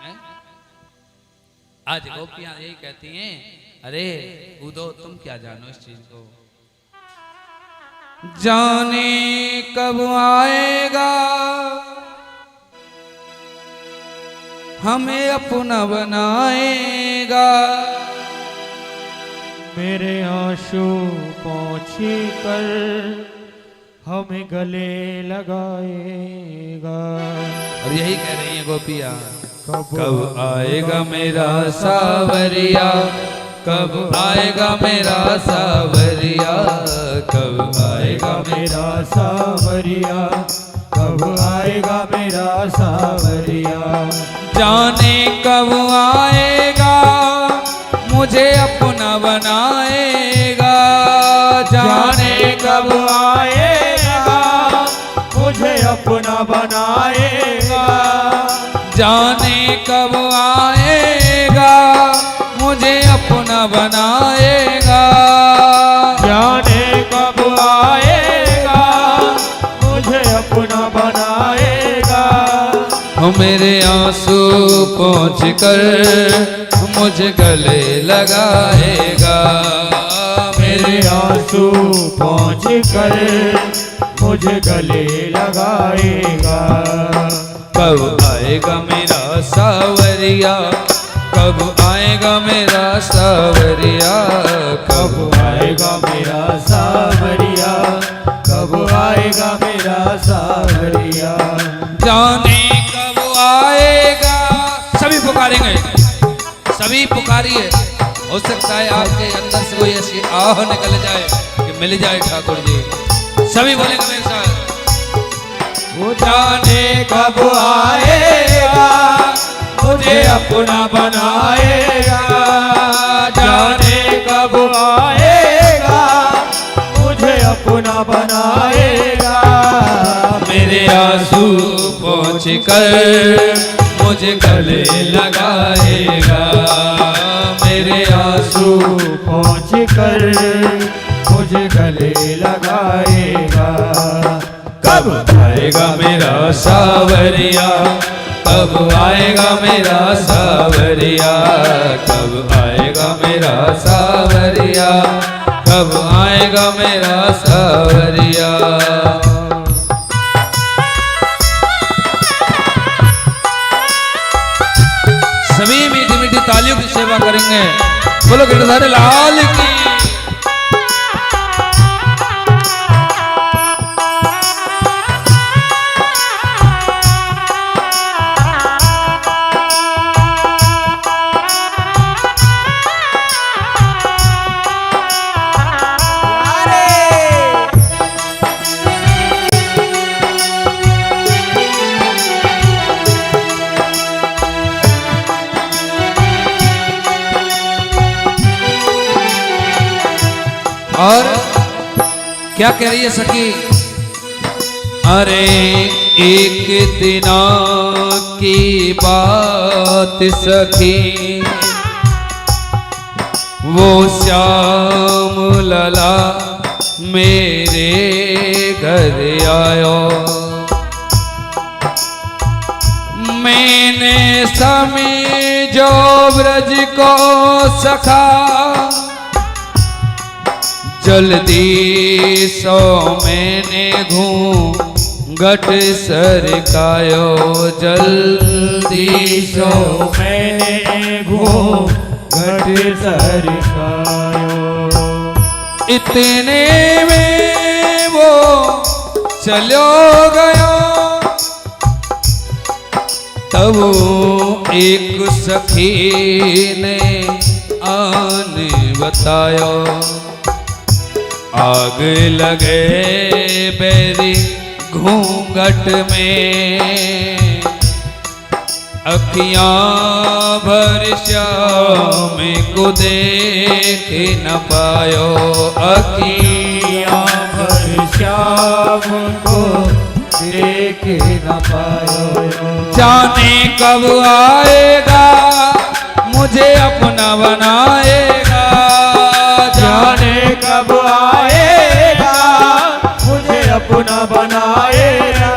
हैं? आज गोपियां यही कहती हैं, अरे ऊधो तुम क्या जानो इस चीज को। जाने कब आएगा हमें अपना बनाएगा। मेरे आंसू पहुँची कर हमें गले लगाएगा। और यही कह रही है गोपियां, कब आएगा मेरा सावरिया, कब आएगा मेरा सावरिया, कब आएगा मेरा सावरिया, कब आएगा मेरा सावरिया। जाने कब आएगा मुझे अपना बनाएगा। जाने कब आएगा मुझे अपना बनाएगा। जाने कब आएगा मुझे अपना बनाएगा। जाने कब आएगा मुझे अपना बनाएगा। मेरे आंसू पहुँच कर मुझे गले लगाएगा। मेरे आंसू पहुँच कर मुझे गले लगाएगा। कब आएगा मेरा सावरिया, कब आएगा मेरा सावरिया, कब आएगा मेरा सावरिया, कब आएगा मेरा सावरिया। जाने कब आएगा। सभी पुकारेंगे, सभी पुकारिए। हो सकता है आपके अंदर से कोई ऐसी आह निकल जाए कि मिल जाए ठाकुर जी। सभी बोलेंगे मेरे साथ, वो जाने कब आएगा मुझे अपना बनाएगा। जाने कब आएगा मुझे अपना बनाएगा। मेरे आंसू पहुँच कर मुझे गले लगाएगा। मेरे आंसू पहुँच कर मुझे गले लगाएगा। कब आएगा मेरा सावरिया, कब आएगा मेरा सावरिया, कब आएगा मेरा सावरिया, कब आएगा मेरा सावरिया। सभी मीठी मीठी तालियों की सेवा करेंगे। बोलो गिरधारी लाल की। क्या कह रही है सखी? अरे एक दिना की बात सखी, वो श्याम लला मेरे घर आयो। मैंने समझो ब्रज को सखा, जल्दी सो मैंने घूंघट सरकायो। जल्दी सो मैंने घूंघट सरकायो। इतने में वो चलो गयो, तब एक सखी ने आन बतायो। आग लगे बेरी घूंघट में, अखियां भर श्याम को देख न पायो। अखियां भर श्याम को देख न पायो। जाने कब आएगा मुझे अपना बनाएगा। जाने कब आएगा मुझे अपना बनाएगा।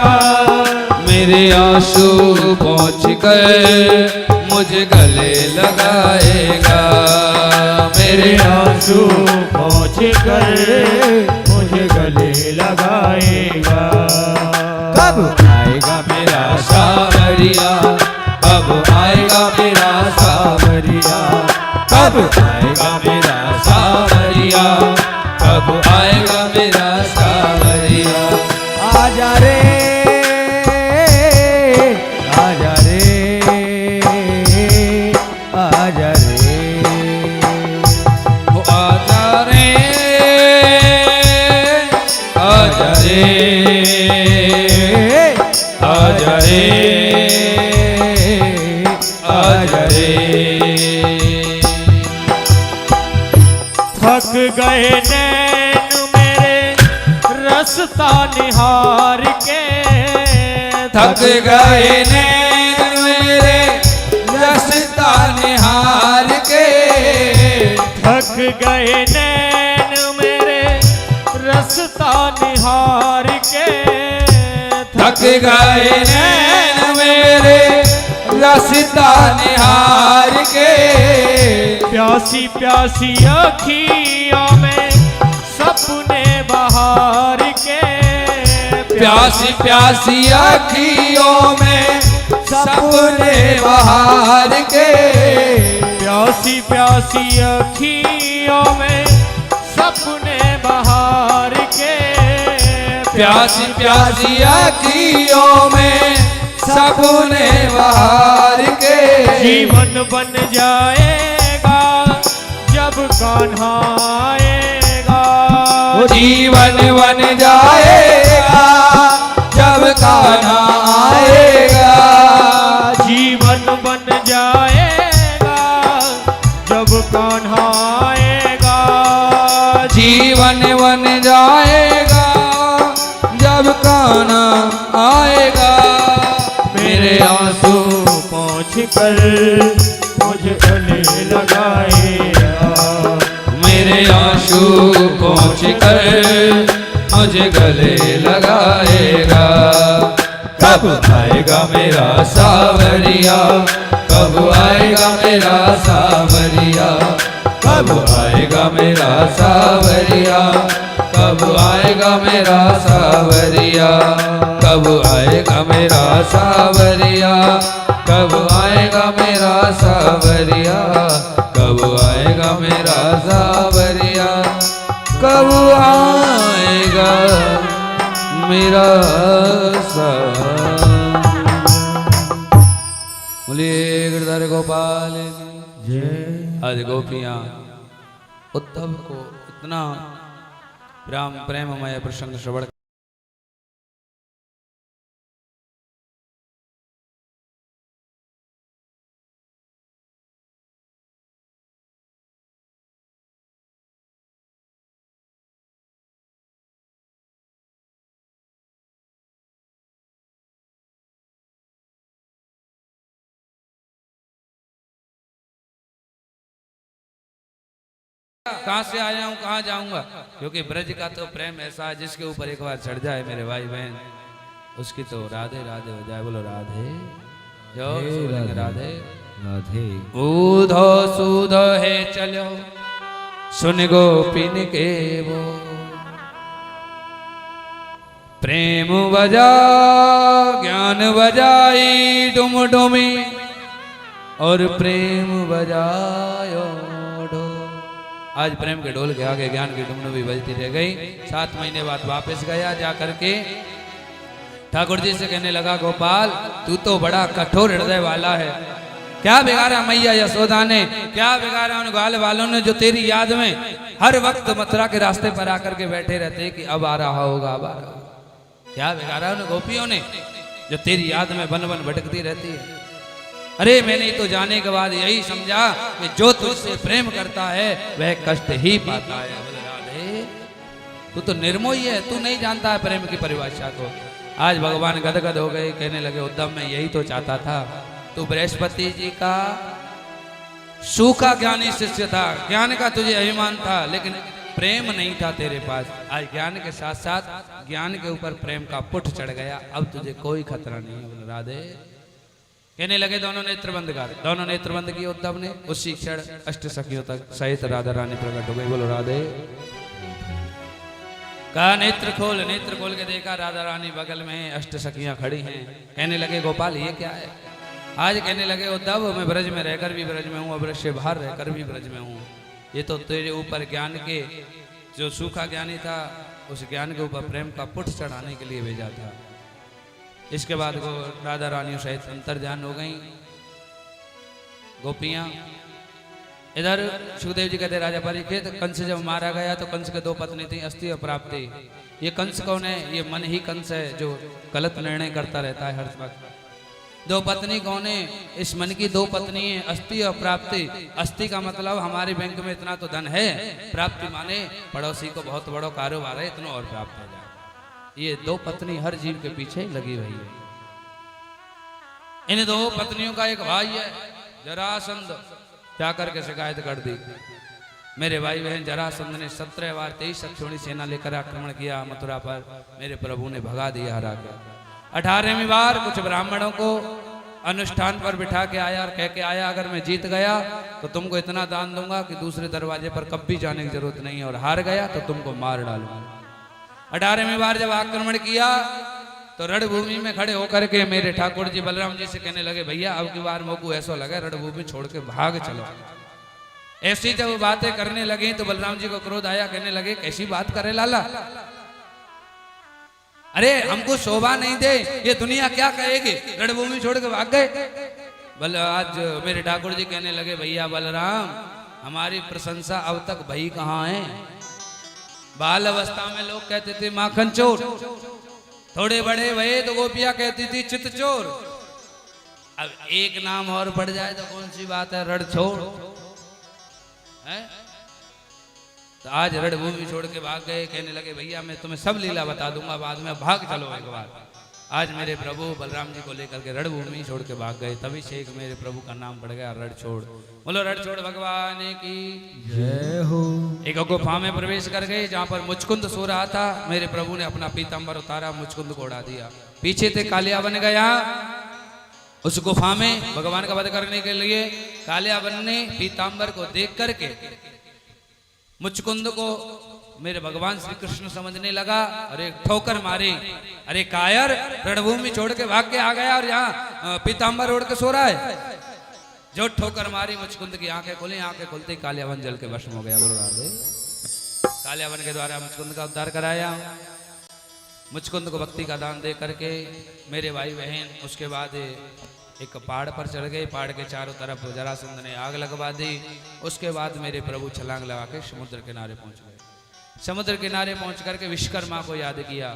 मेरे आंसू पहुँच कर मुझे गले लगाएगा। मेरे आंसू पहुँच कर मुझे गले लगाएगा। कब आएगा मेरा सावरिया, कब आएगा मेरा सावरिया, कब आएगा मेरा सावरिया, कब आएगा मेरा सावरिया। आजा रे आजा रे आजा रे, वो आजा रे आजा रे आजा रे आजा रे। थक गए नैन मेरे रास्ता निहार के। थक गए नैन मेरे रास्ता निहार के। थक गए नैन मेरे रास्ता निहार के। थक गए नैन मेरे रास्ता निहार के। प्यासी प्यासी अखियों में सपने बहार के। प्यासी प्यासी अखियों में सपने बहार के। प्यासी प्यासी अखियों में सपने बहार के। प्यासी प्यासी अखियों में सपने बहार के। जीवन बन जाएगा जब कान्हा आएगा। जीवन बन जाएगा जब कान्हा आएगा। जीवन बन जाएगा जब कान्हा आएगा। जीवन बन जाएगा जब कान्हा आएगा। मेरे आंसू पहुँच कर मुझे गले लगाएगा। मेरे आंसू पहुँच कर मुझे गले लगाएगा। कब आएगा मेरा सावरिया, कब आएगा मेरा सावरिया, कब आएगा मेरा सावरिया, कब आएगा मेरा सावरिया, कब आएगा मेरा सावरिया, कब आएगा मेरा सावरिया, कब आएगा मेरा सावरिया, कब आएगा मेरा बोलिए गिरधार गोपाल की जय। आज गोपियाँ उद्धव को इतना प्रेममय प्रसंग श्रवण कहाँ से आया हूँ कहाँ जाऊंगा, क्योंकि ब्रज का तो प्रेम ऐसा है जिसके ऊपर एक बार चढ़ जाए मेरे भाई बहन, उसकी तो राधे राधे हो जाए। बोलो राधे जो बोलेंगे राधे राधे। ऊधो सूधो है चलो सुन गोपिन के वो, प्रेम बजा ज्ञान बजाई डुम डुमी और प्रेम बजायो ढोल। आज प्रेम के ढोल के आगे ज्ञान की डुमडुमी बजती रह गई। 7 महीने बाद वापस गया, जा करके ठाकुर जी से कहने लगा गोपाल तू तो बड़ा कठोर हृदय वाला है, क्या बिगाड़ा मैया यशोदा ने, क्या बिगाड़ा उन ग्वाल वालों ने जो तेरी याद में हर वक्त मथुरा के रास्ते पर आकर के बैठे रहते कि अब आ रहा होगा अब आ रहा होगा। क्या बिगाड़ा उन गोपियों ने जो तेरी याद में बन बन भटकती रहती है। अरे मैंने तो जाने के बाद यही समझा कि जो तुझसे प्रेम करता है वह कष्ट ही पाता है। बोले राधे तू तो निर्मोही है, तू नहीं जानता है प्रेम की परिभाषा को। आज भगवान गदगद हो गए, कहने लगे उद्धव मैं यही तो चाहता था, तू बृहस्पति जी का सूखा ज्ञानी शिष्य था, ज्ञान का तुझे अभिमान था, लेकिन प्रेम नहीं था तेरे पास। आज ज्ञान के साथ साथ ज्ञान के ऊपर प्रेम का पुट चढ़ गया, अब तुझे कोई खतरा नहीं है। बोले राधे। कहने लगे दोनों नेत्र बंद कर, दोनों नेत्र बंद किए उद्धव ने, उसी क्षण अष्ट सखियों तक सहित राधा रानी प्रकट हो गई। बोलो राधे। कहा नेत्र खोल के देखा राधा रानी बगल में अष्ट सखियां खड़ी हैं। कहने लगे गोपाल ये क्या है। आज कहने लगे उद्धव मैं ब्रज में रहकर भी ब्रज में हूँ, अब ब्रज से बाहर रहकर भी ब्रज में हूँ। ये तो तेरे ऊपर ज्ञान के जो सूखा ज्ञानी था उस ज्ञान के ऊपर प्रेम का पुट चढ़ाने के लिए भेजा था। इसके बाद वो राधा रानियों सहित अंतर्ध्यान हो गई गोपियां। इधर सुखदेव जी कहते राजा परीक्षित कंस जब मारा गया तो कंस के 2 पत्नी थी अस्थि और प्राप्ति। ये कंस कौन है, ये मन ही कंस है जो गलत निर्णय करता रहता है हर वक्त। 2 पत्नी कौन है, इस मन की 2 पत्नी है अस्थि और प्राप्ति। अस्थि का मतलब हमारे बैंक में इतना तो धन है, प्राप्ति माने पड़ोसी को बहुत बड़ा कारोबार है इतना और प्राप्त हो जाए। ये 2 पत्नी हर जीव के पीछे लगी हुई है। इन 2 पत्नियों का एक भाई है जरासंध, जाकर के शिकायत कर दी। मेरे भाई बहन जरासंध ने 17 बार 23 अक्षौणी सेना लेकर आक्रमण किया मथुरा पर, मेरे प्रभु ने भगा दिया हरा कर। 18वीं बार कुछ ब्राह्मणों को अनुष्ठान पर बिठा के आया और कह के आया अगर मैं जीत गया तो तुमको इतना दान दूंगा कि दूसरे दरवाजे पर कभी जाने की जरूरत नहीं है, और हार गया तो तुमको मार डालूंगा। 18वीं बार जब आक्रमण किया तो रणभूमि में खड़े होकर के मेरे ठाकुर जी बलराम जी से कहने लगे भैया अब की बार मोको ऐसा लगा रणभूमि छोड़ के भाग चलो। ऐसी जब बातें करने लगी तो बलराम जी को क्रोध आया, कहने लगे कैसी बात करे लाला, अरे हमको शोभा नहीं दे, ये दुनिया क्या कहेगी, रणभूमि छोड़ के भाग गए। आज मेरे ठाकुर जी कहने लगे भैया बलराम हमारी प्रशंसा अब तक भई कहाँ है। बाल अवस्था में लोग कहते थे माखन चोर, थोड़े बड़े भये तो गोपिया कहती थी चित चोर। अब एक नाम और बढ़ जाए तो कौन सी बात है, रण छोड़ है। तो आज रणभूमि छोड़ के भाग गए, कहने लगे भैया मैं तुम्हें सब लीला बता दूंगा बाद में, भाग चलो एक बार। आज मेरे प्रभु बलराम जी को लेकर के रणभूमि छोड़ के भाग गए, तभी से एक मेरे प्रभु का नाम पड़ गया रणछोड़। बोलो रणछोड़ भगवान की जय हो। एक गुफा में प्रवेश कर गए जहाँ पर मुचकुंद सो रहा था। मेरे प्रभु ने अपना पीताम्बर उतारा, मुचकुंद को उड़ा दिया। पीछे थे कालियावन गया उस गुफा में भगवान का वध करने के लिए। कालियावन ने पीताम्बर को देख करके मुचकुंद को मेरे भगवान श्री कृष्ण समझने लगा और एक ठोकर मारी। अरे कायर, रणभूमि छोड़ के भाग के आ गया और यहाँ पीताम्बर ओढ़ के सो रहा है। जो ठोकर मारी मुचकुंद की आंखें खुली, आंखें खुलते ही कालियावन जल के भस्म हो गया। बोलो राधे। कालियावन के द्वारा मुचकुंद का उद्धार कराया। मुचकुंद को भक्ति का दान दे करके मेरे भाई बहन उसके बाद एक पहाड़ पर चढ़ गए। पहाड़ के चारों तरफ जरासंध ने आग लगवा दी। उसके बाद मेरे प्रभु छलांग लगा के समुद्र किनारे पहुंच गए। समुद्र किनारे पहुंच करके विश्वकर्मा को याद किया।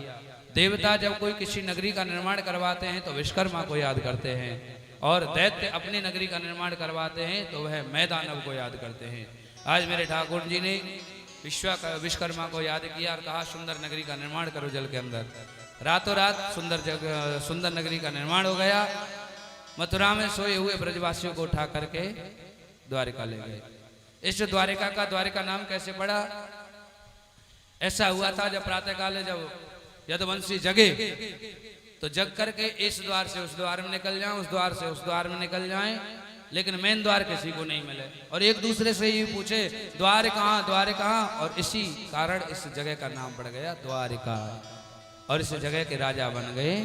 देवता जब कोई किसी नगरी का निर्माण करवाते हैं तो विश्वकर्मा को याद करते हैं, और दैत्य अपनी नगरी का निर्माण करवाते हैं तो वह मैदानव को याद करते हैं। आज मेरे ठाकुर जी ने विश्वकर्मा को याद किया और कहा सुंदर नगरी का निर्माण करो जल के अंदर। रातों रात सुंदर नगरी का निर्माण हो गया। मथुरा में सोए हुए ब्रजवासियों को उठा करके द्वारिका ले गए। इस द्वारिका का द्वारिका नाम कैसे पड़ा? ऐसा हुआ था जब प्रातः काल जब यदुवंशी जगे तो जग करके इस द्वार से उस द्वार में निकल जाएं, उस द्वार से उस द्वार में निकल जाएं, लेकिन मेन द्वार किसी को नहीं मिले और एक दूसरे से ही पूछे द्वार कहाँ, और इसी कारण इस जगह का नाम पड़ गया द्वारिका और इस जगह के राजा बन गए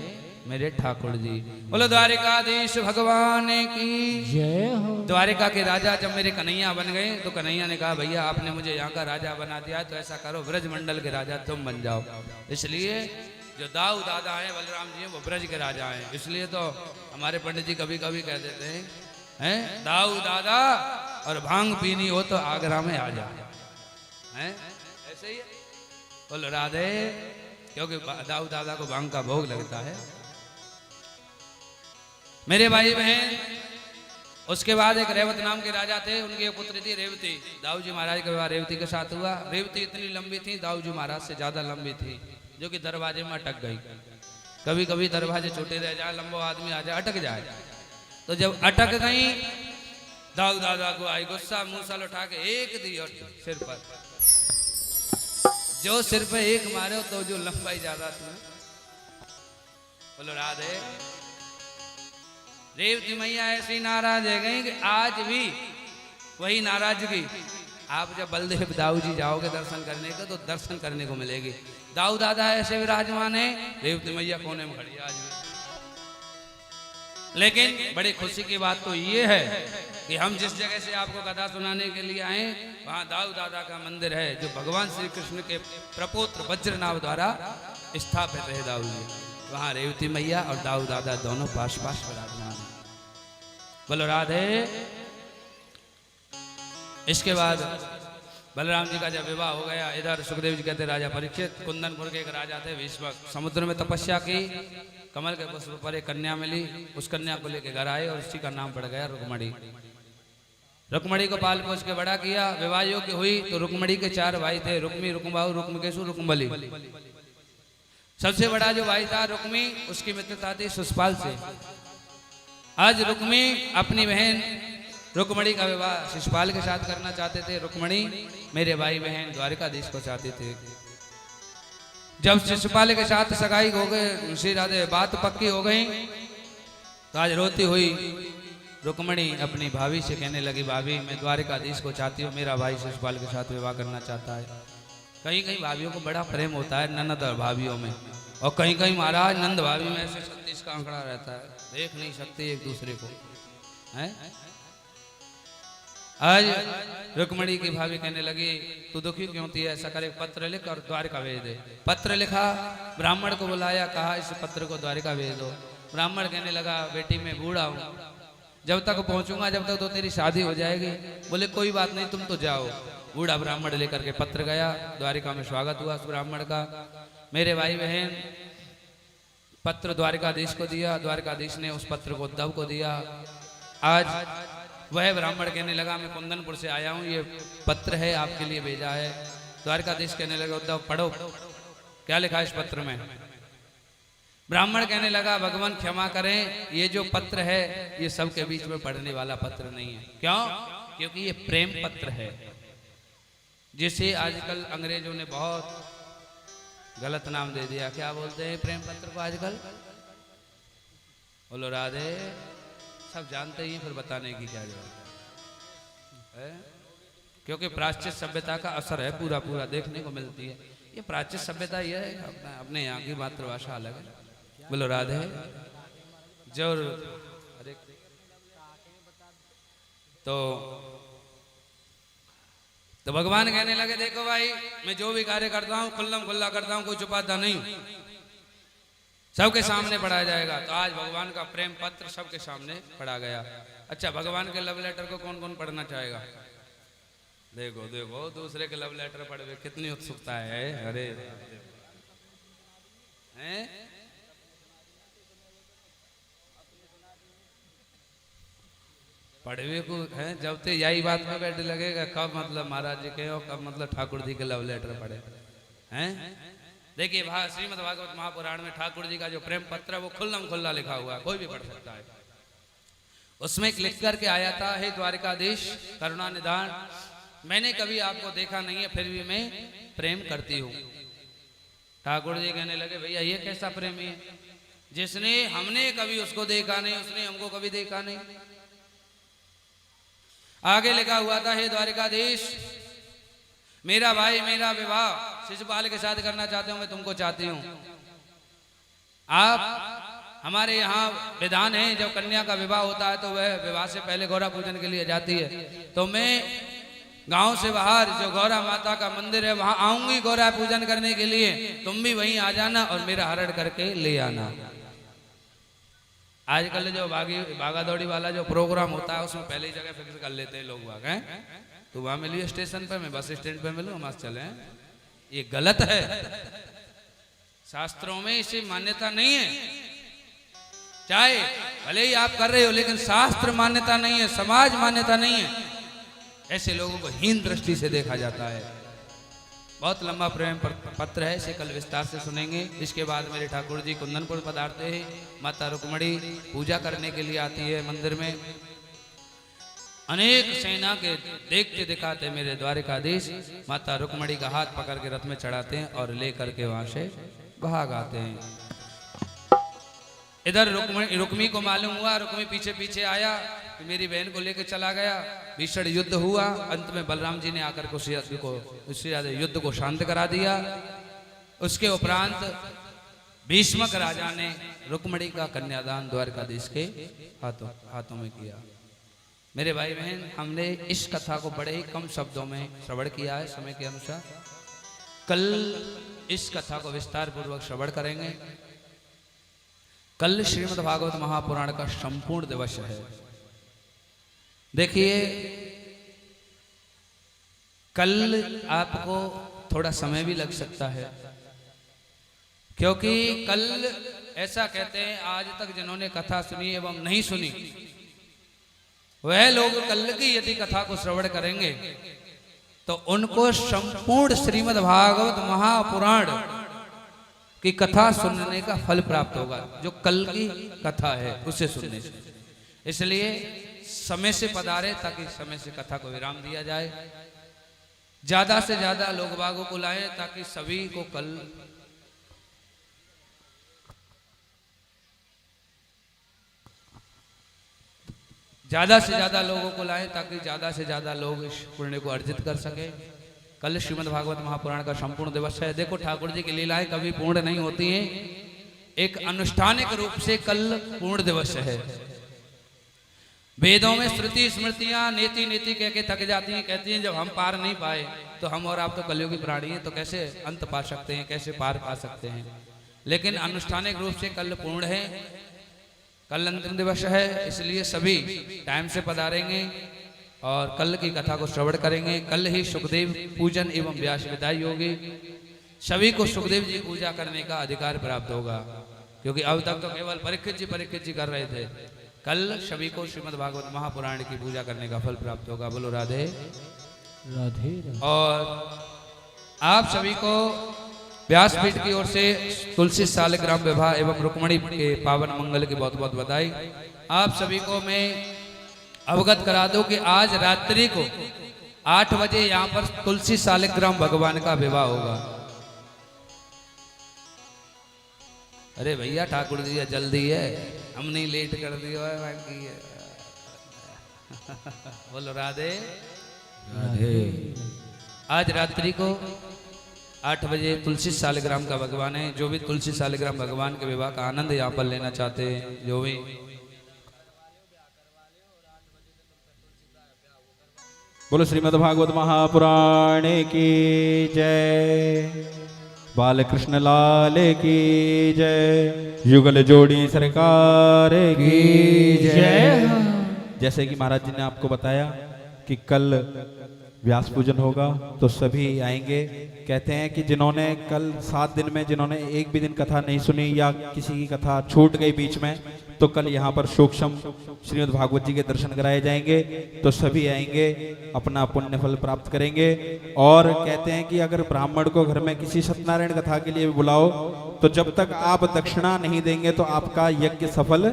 मेरे ठाकुर जी। बोलो द्वारिकाधीश भगवान की जय हो। द्वारिका के राजा जब मेरे कन्हैया बन गए तो कन्हैया ने कहा भैया आपने मुझे यहाँ का राजा बना दिया तो ऐसा करो ब्रज मंडल के राजा तुम बन जाओ। इसलिए जो दाऊ दादा हैं बलराम जी हैं वो ब्रज के राजा हैं। इसलिए तो हमारे पंडित जी कभी कभी कह देते हैं दाऊ दादा और भांग पीनी हो तो आगरा में आ जा, हैं ऐसे ही है। बोलो राधे, क्योंकि दाऊ दादा को भांग का भोग लगता है। मेरे भाई बहन, उसके बाद एक रेवत नाम के राजा थे, उनकी एक पुत्री थी रेवती। दाऊ जी महाराज का विवाह रेवती के साथ हुआ। रेवती इतनी लंबी थी, दाऊ जी महाराज से ज्यादा लंबी थी, जो कि दरवाजे में अटक गई। कभी कभी दरवाजे छोटे रह जाए, लंबा आदमी आ जाए, अटक जाए। तो जब अटक गई दाऊ दादा को आई गुस्सा, मूसल उठा के एक दी और सिर पर, जो सिर पे एक मारे तो जो लंबाई ज्यादा थी। बोलो राधे। रेवती मैया ऐसी नाराज है गई कि आज भी वही नाराजगी। आप जब बलदेव दाऊ जी जाओगे दर्शन करने को तो दर्शन करने को मिलेगी। दाऊ दादा ऐसे विराजमान है, रेवती मैया कोने में खड़ी आज भी। लेकिन बड़ी खुशी की बात तो ये है कि हम जिस जगह से आपको कथा सुनाने के लिए आए वहां दाऊ दादा का मंदिर है, जो भगवान श्री कृष्ण के प्रपोत्र वज्रनाभ द्वारा स्थापित है दाऊ जी। वहां रेवती मैया और दाऊ दादा दोनों पास पास विराजमान है। बोलो राधे। इसके बाद बलराम जी का जब विवाह हो गया, इधर सुखदेव जी कहते राजा परीक्षित, कुंदनपुर के एक राजा थे भीष्मक, समुद्र में तपस्या की, कमल के पुष्प पर एक कन्या मिली, उस कन्या को लेकर घर आए और उसी का नाम पड़ गया रुक्मणी। रुक्मणी को पाल पोष के बड़ा किया, विवाह योग्य हुई तो रुक्मणी के 4 भाई थे, रुक्मी, रुक्मबाहु, रुक्मकेशु, रुक्मबली। सबसे बड़ा जो भाई था रुक्मी, उसकी मित्रता थी सुषपाल से। आज रुक्मी अपनी बहन रुक्मणी का विवाह शिशुपाल के साथ करना चाहते थे। रुक्मणी मेरे भाई बहन द्वारिकाधीश को चाहते थे। जब शिशुपाल के साथ सगाई हो गए, श्री राधे बात पक्की हो गई, तो आज रोती हुई रुक्मणी अपनी भाभी से कहने लगी, भाभी मैं द्वारिकाधीश को चाहती हूँ, मेरा भाई शिशुपाल के साथ विवाह करना चाहता है। कहीं कहीं भाभीियों को बड़ा प्रेम होता है ननद और भाभीियों में, और कहीं कहीं महाराज नंद भाभी में ऐसे 36 का आंकड़ा रहता है, देख नहीं सकते एक दूसरे को है। आज रुक्मणी की भाभी कहने लगी, तू दुखी क्यों थी, ऐसा करे पत्र लिख और द्वारिका भेज दे। पत्र लिखा, ब्राह्मण को बुलाया, कहा इस पत्र को द्वारिका भेज दो। ब्राह्मण कहने लगा, बेटी मैं बूढ़ा हूँ, जब तक पहुंचूंगा जब तक तो तेरी शादी हो जाएगी। बोले कोई बात नहीं, तुम तो जाओ। बूढ़ा ब्राह्मण लेकर के पत्र गया, द्वारिका में स्वागत हुआ उस ब्राह्मण का। मेरे भाई बहन पत्र द्वारिकाधीश को दिया, द्वारिकाधीश ने उस पत्र को उद्धव को दिया। आज वह ब्राह्मण कहने लगा, मैं कुंदनपुर से आया हूँ, ये पत्र है आपके लिए भेजा है। द्वारिकाधीश कहने लगा, उद्धव पढ़ो क्या लिखा है इस पत्र में। ब्राह्मण कहने लगा, भगवान क्षमा करें, ये जो पत्र है ये सबके बीच में पढ़ने वाला पत्र नहीं है। क्यों? क्योंकि ये प्रेम पत्र है, जिसे आजकल अंग्रेजों ने बहुत गलत नाम दे दिया। क्या बोलते हैं प्रेम पत्र को आजकल? बोलो राधे। सब जानते ही, फिर बताने की क्या जरूरत है? क्योंकि प्राच्य सभ्यता का असर है, पूरा पूरा देखने को मिलती है। ये प्राच्य सभ्यता ये है, अपने यहाँ की मातृभाषा अलग है। बोलो राधे। जोर अरे तो भगवान कहने लगे, देखो भाई मैं जो भी कार्य करता हूँ खुल्लम खुल्ला करता हूँ, कोई छुपाता नहीं, सबके सामने पढ़ाया जाएगा। तो आज भगवान का प्रेम पत्र सबके सामने पढ़ा गया। अच्छा, भगवान के लव लेटर को कौन कौन पढ़ना चाहेगा? देखो देखो, दूसरे के लव लेटर पढ़े कितनी उत्सुकता है। अरे हैं? पढ़वे को है, जब ते यही बात में बैठे लगेगा, कब मतलब महाराज जी के और कब मतलब ठाकुर जी के लव लेटर पढ़े हैं। देखिए श्रीमद् भागवत महापुराण में ठाकुर जी का जो प्रेम पत्र है वो खुल्लम खुल्ला लिखा हुआ है, कोई भी पढ़ सकता है। उसमें एक लिख करके आया था, हे द्वारिकाधीश करुणा निधान, मैंने कभी आपको देखा नहीं है, फिर भी मैं प्रेम करती हूँ। ठाकुर जी कहने लगे भैया ये कैसा प्रेमी है, जिसने हमने कभी उसको देखा नहीं, उसने हमको कभी देखा नहीं। आगे लिखा हुआ था, हे द्वारिकाधीश, मेरा भाई मेरा विवाह शिशुपाल के साथ करना चाहते हो, मैं तुमको चाहती हूँ। आप हमारे यहाँ विधान है, जब कन्या का विवाह होता है तो वह विवाह से पहले गौरा पूजन के लिए जाती है। तो मैं गांव से बाहर जो गौरा माता का मंदिर है वहां आऊंगी गौरा पूजन करने के लिए, तुम भी वहीं आ जाना और मेरा हरण करके ले आना। आजकल जो भागा दौड़ी वाला जो प्रोग्राम होता है उसमें पहले ही जगह फिक्स कर लेते हैं लोग भाग हैं, तो वहां मिलिए स्टेशन पे, मैं बस स्टैंड पे मिलूँ, हम चले। ये गलत है, शास्त्रों में इसे मान्यता नहीं है। चाहे भले ही आप कर रहे हो, लेकिन शास्त्र मान्यता नहीं है, समाज मान्यता नहीं है। ऐसे लोगों को हीन दृष्टि से देखा जाता है। बहुत लंबा प्रेम पत्र है, इसे कल विस्तार से सुनेंगे। इसके बाद मेरे ठाकुर जी कुंदनपुर पधारते हैं, माता रुक्मणी पूजा करने के लिए आती है मंदिर में। अनेक सेना के देखते दिखाते मेरे द्वारिकाधीश माता रुक्मणी का हाथ पकड़ के रथ में चढ़ाते हैं और लेकर के वहां से भाग आते हैं। इधर रुक्मी को मालूम हुआ, रुक्मी पीछे पीछे आया कि मेरी बहन को लेकर चला गया। भीषण युद्ध हुआ, अंत में बलराम जी ने आकर को उस युद्ध को शांत करा दिया। उसके उपरांत भीष्मक राजा ने रुक्मणी का कन्यादान द्वारकाधीश के हाथों में किया। मेरे भाई बहन, हमने इस कथा को बड़े ही कम शब्दों में श्रवण किया है समय के अनुसार। कल इस कथा को विस्तार पूर्वक श्रवण करेंगे। कल श्रीमद् भागवत महापुराण का संपूर्ण दिवस है। देखिए, कल आपको थोड़ा समय भी लग सकता है, क्योंकि कल ऐसा कहते हैं, आज तक जिन्होंने कथा सुनी एवं नहीं सुनी वह लोग कल की यदि कथा को श्रवण करेंगे तो उनको संपूर्ण श्रीमद् भागवत महापुराण की कथा सुनने का फल प्राप्त होगा, जो कल की कथा है उसे सुनने से। इसलिए समय से पधारे ताकि समय से कथा को विराम दिया जाए। ज्यादा से ज्यादा लोग बागों को लाएं ताकि सभी को कल ज्यादा से ज्यादा लोगों को लाएं ताकि ज्यादा से ज्यादा लोग इस पुण्य को अर्जित कर सके। कल श्रीमद् भागवत महापुराण का संपूर्ण दिवस है। देखो, ठाकुर जी की लीलाएं कभी पूर्ण नहीं होती हैं, एक अनुष्ठानिक रूप से कल पूर्ण दिवस है। वेदों में श्रुति स्मृतियां नेति नेति कह के थक जाती हैं, कहती हैं जब हम पार नहीं पाए तो हम और आप तो कलयुगी प्राणी हैं, तो कैसे अंत पा सकते हैं, कैसे पार पा सकते हैं। लेकिन अनुष्ठानिक रूप से कल पूर्ण है, कल अंतिम दिवस है। इसलिए सभी टाइम से पधारेंगे और कल की कथा को श्रवण करेंगे। कल ही सुखदेव पूजन एवं व्यास विदाई होगी। सभी को सुखदेव जी पूजा करने का अधिकार प्राप्त होगा, क्योंकि अब तक तो केवल परीक्षित जी कर रहे थे। कल सभी को श्रीमद् भागवत महापुराण की पूजा करने का फल प्राप्त होगा। बोलो राधे राधे। और आप सभी को व्यासपीठ की ओर से तुलसी सालिग्राम विवाह एवं रुक्मणी के पावन मंगल की बहुत बहुत बधाई। आप सभी को मैं अवगत करा दूं कि आज रात्रि को 8 बजे यहाँ पर तुलसी सालिग्राम भगवान का विवाह होगा। अरे भैया, ठाकुर जी जल्दी है, हमने लेट कर दिया है बाकी है। बोलो राधे राधे। आज रात्रि को 8 बजे तुलसी सालिग्राम का भगवान है। जो भी तुलसी सालिग्राम भगवान के विवाह का आनंद यहाँ पर लेना चाहते हैं, जो भी बोलो श्रीमद् भागवत महापुराण की जय, बालकृष्ण लाल की जय, युगल जोड़ी सरकार की जय। जैसे कि महाराज जी ने आपको बताया कि कल व्यास पूजन होगा, तो सभी आएंगे। कहते हैं कि जिन्होंने कल 7 दिन में जिन्होंने एक भी दिन कथा नहीं सुनी या किसी की कथा छूट गई बीच में, तो कल यहाँ पर सूक्ष्म श्रीमद् भागवत जी के दर्शन कराए जाएंगे। तो सभी आएंगे, अपना पुण्य फल प्राप्त करेंगे। और कहते हैं कि अगर ब्राह्मण को घर में किसी सत्यनारायण कथा के लिए बुलाओ, तो जब तक आप दक्षिणा नहीं देंगे तो आपका यज्ञ सफल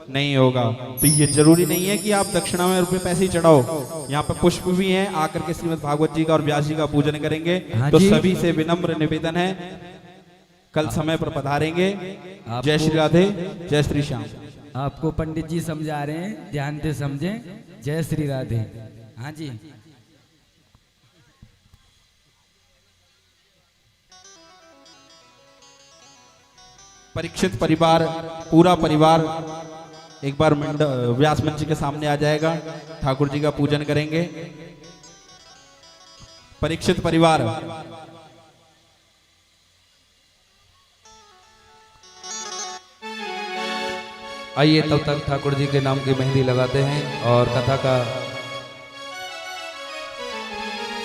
नहीं होगा। तो ये जरूरी नहीं है कि आप दक्षिणा में रुपए पैसे ही चढ़ाओ, यहाँ पे पुष्प भी हैं, आकर के श्रीमद् भागवत जी का और व्यास जी का पूजन करेंगे। हाँ तो जी। सभी से विनम्र निवेदन है, कल समय पर पधारेंगे। जय आपको- श्री राधे, जय श्री श्याम। आपको पंडित जी समझा रहे हैं, ध्यान से समझें। जय श्री राधे। हाँ जी। परीक्षित परिवार, पूरा परिवार एक बार व्यास मंच जी के सामने आ जाएगा, ठाकुर जी का पूजन करेंगे। परीक्षित परिवार, आइए तब तक ठाकुर जी के नाम की मेहंदी लगाते हैं और कथा का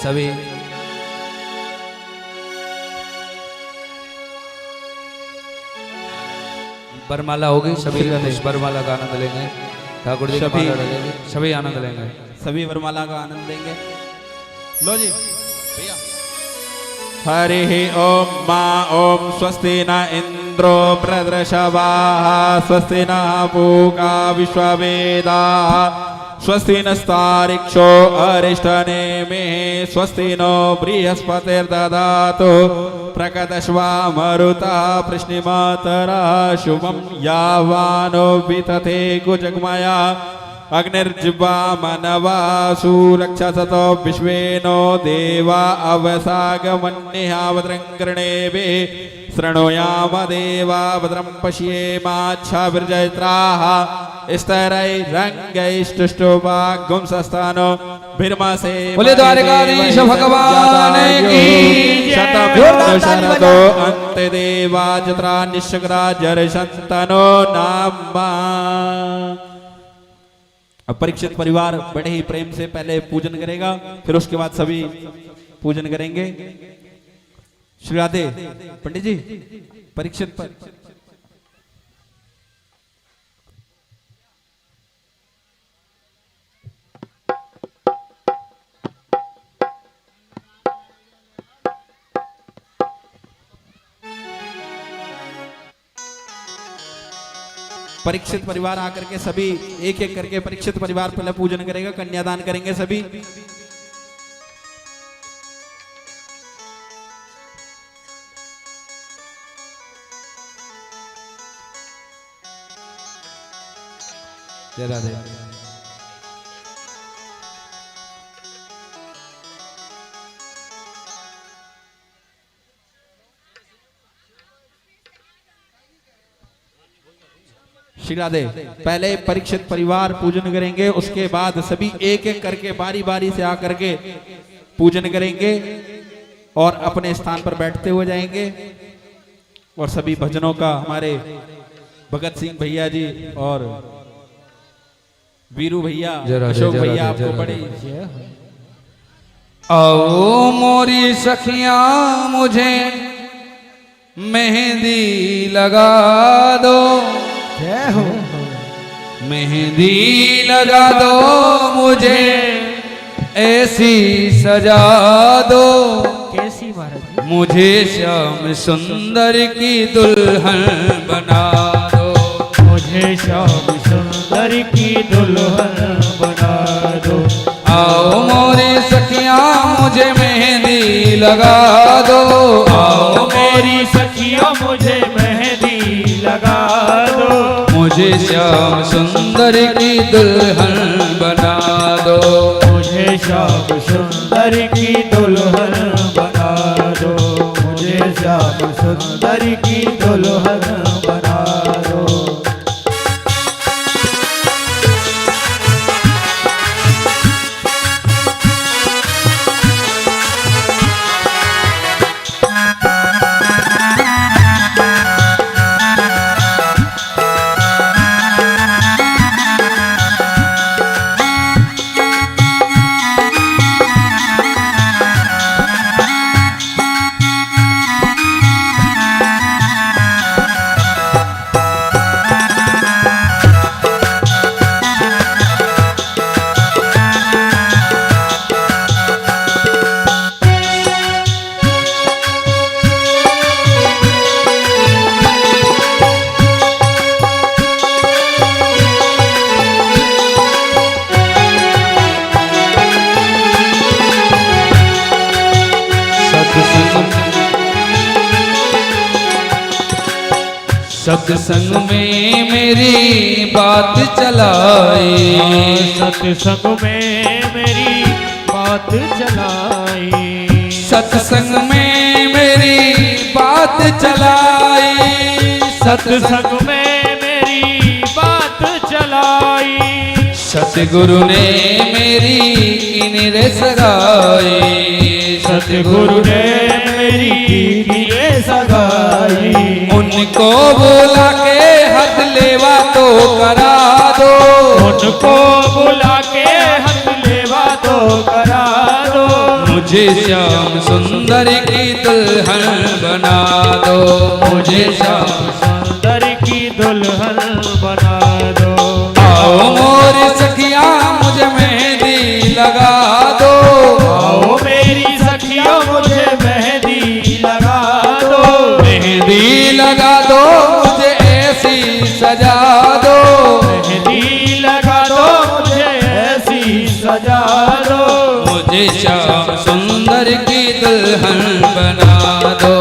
सभी बरमाला होगी, सभी इस बरमाला का आनंद लेंगे। ठाकुर जी की सभी- माला डलेगी, सभी आनंद लेंगे। सभी वरमाला का आनंद लेंगे। लो जी भैया। हरि ओम माँ ओम स्वस्ति न इंद्रो प्रदृशवाः स्वस्ति न पूका विश्ववेदाः स्वस्ति नस्तारिक्षो अरिष्टनेमिः स्वस्ति नो बृहस्पतिर्दधातु प्रकटश्वा मरुता प्रश्निमातरा शुभं यावानो वितथे कुजगमया अग्निर्जिह्वा मनवा सुरक्षसतो विश्वेनो देवा अवसागमन्यः भद्रं कर्णेभिः शृणुयाम देवा भद्रं पश्येमाच्छाभिर्जयत्राः स्तरैरङ्गैस्तुष्टुवागुंसस्तानो भिर्मसे बोले द्वारकाधीश भगवान की शतमिन्दु शरदो अन्ते देवा जत्रा निशक्रा जरशन्तनो नामा। अब परीक्षित परिवार बड़े ही प्रेम से पहले पूजन करेगा, फिर उसके बाद सभी पूजन करेंगे। श्री राधे। पंडित जी परीक्षित पर परीक्षित परिवार आकर के सभी एक एक करके परीक्षित परिवार पहले पूजन करेगा, कन्यादान करेंगे सभी। जय राधे। श्री राधे। पहले परीक्षित परिवार पूजन करेंगे, उसके बाद सभी एक एक करके बारी बारी से आकर के पूजन करेंगे और अपने स्थान पर बैठते हुए जाएंगे। और सभी भजनों का हमारे भगत सिंह भैया जी और वीरू भैया, जय राधे, अशोक जय भैया राधे, आपको जय बड़ी आओ मोरी सखियां मुझे मेहंदी लगा दो, जय हो। मेहंदी लगा दो मुझे ऐसी सजा दो, कैसी महाराज? मुझे श्याम सुंदर की दुल्हन बना दो, मुझे श्याम सुंदर की दुल्हन बना दो। आओ मोरी सखियां मुझे मेहंदी लगा दो, आओ मेरी सखियों मुझे मेहंदी लगा दो। मुझे श्याम सुंदर की दुल्हन बना दो, मुझे श्याम सुंदर की दुल्हन बना दो। मुझे श्याम सुंदर की दुल्हन बना दो। सत्संग में मेरी बात चलाई, सत्संग में मेरी बात चलाई, सत्संग में मेरी बात चलाई, सत्संग में मेरी बात चलाई, सतगुरु ने मेरी किन्ने सगाई, सतगुरु ने मेरी किन्ने सगाई, उनको बुला के हथ लेवा तो करा दो, उनको बुला के हथ लेवा तो करा दो, मुझे श्याम सुंदर की दुल्हन बना दो, मुझे श्याम सुंदर की दुल्हन बना दो। आओ मोरी सखिया मुझे मेहंदी लगा दो, आओ मेरी सखिया मुझे मेहंदी लगा दो, मेहंदी लगा दो मुझे ऐसी सजा दो, मेहंदी लगा दो मुझे ऐसी सजा दो, मुझे श्याम सुंदर की दुल्हन बना दो,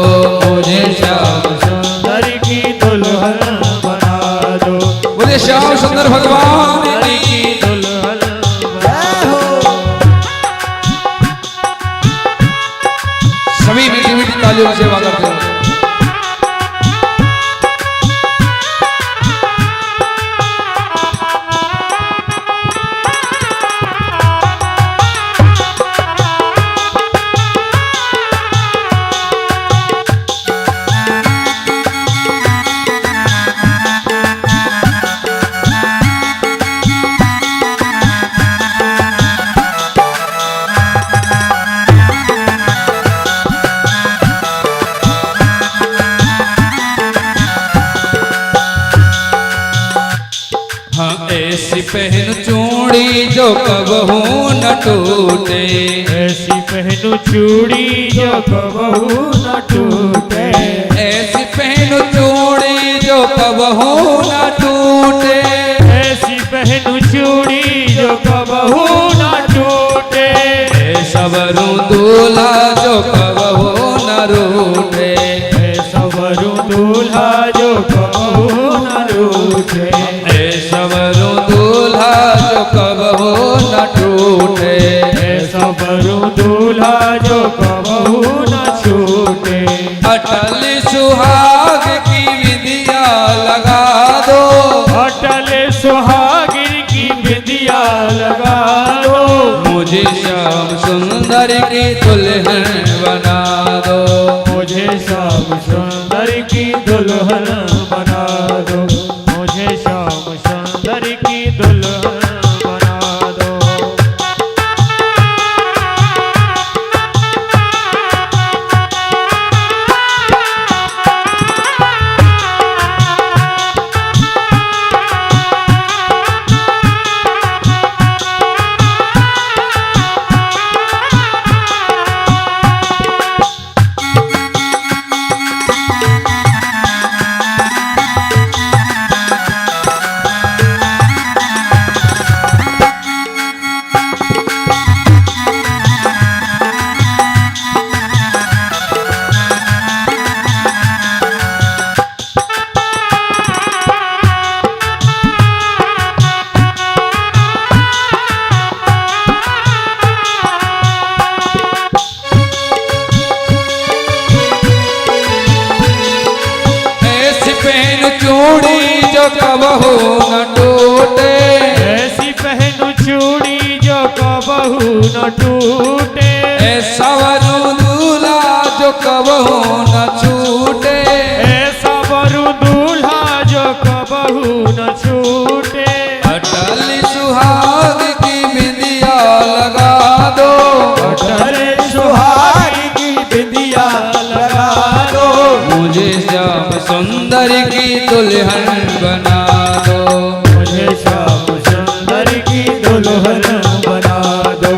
मुझे श्याम सुंदर की दुल्हन बना दो, मुझे श्याम सुंदर भगवान की दुल्हन सभी मीठी मीठी तालियों से सेवा करते हो। ऐसी पहन चूड़ी जो कबहू न टूटे, ऐसी पहनू चूड़ी जो कबहू न टूटे, ऐसी पहन चूड़ी जो कबहू न टूटे, ऐसी पहनू चूड़ी जो कबहू न टूटे, सबरू दूल्हा जो कबहू न रूठे, सबरू दूल्हा जो कबहू न रूठे, सबरू दूल्हा जो कबहू न टूटे, सबरू दूल्हा जो कबहू न छूटे, अटल सुहाग की विधिया लगा दो, अटल सुहागिन की विधिया लगा दो, मुझे श्याम सुंदर की दुल्हन बना दो, मुझे श्याम सुंदर की दुल्हन बना दो, मुझे श्याम सुंदर की दुल्हन बना दो। चूड़ी जो कबहू न टूटे, ऐसी पहनू चूड़ी जो कबहू न टूटे, सवरू दूल्हा जो कबहू न छूटे, सबरू दूल्हा जो कबहू न छूटे, अटल सुहाग की विधिया लगा दो, अटल सुहाग की विधिया लगा दो, मुझे श्याम सुंदर की दुल्हन बना दो, मुझे श्याम सुंदर की दुल्हन बना दो।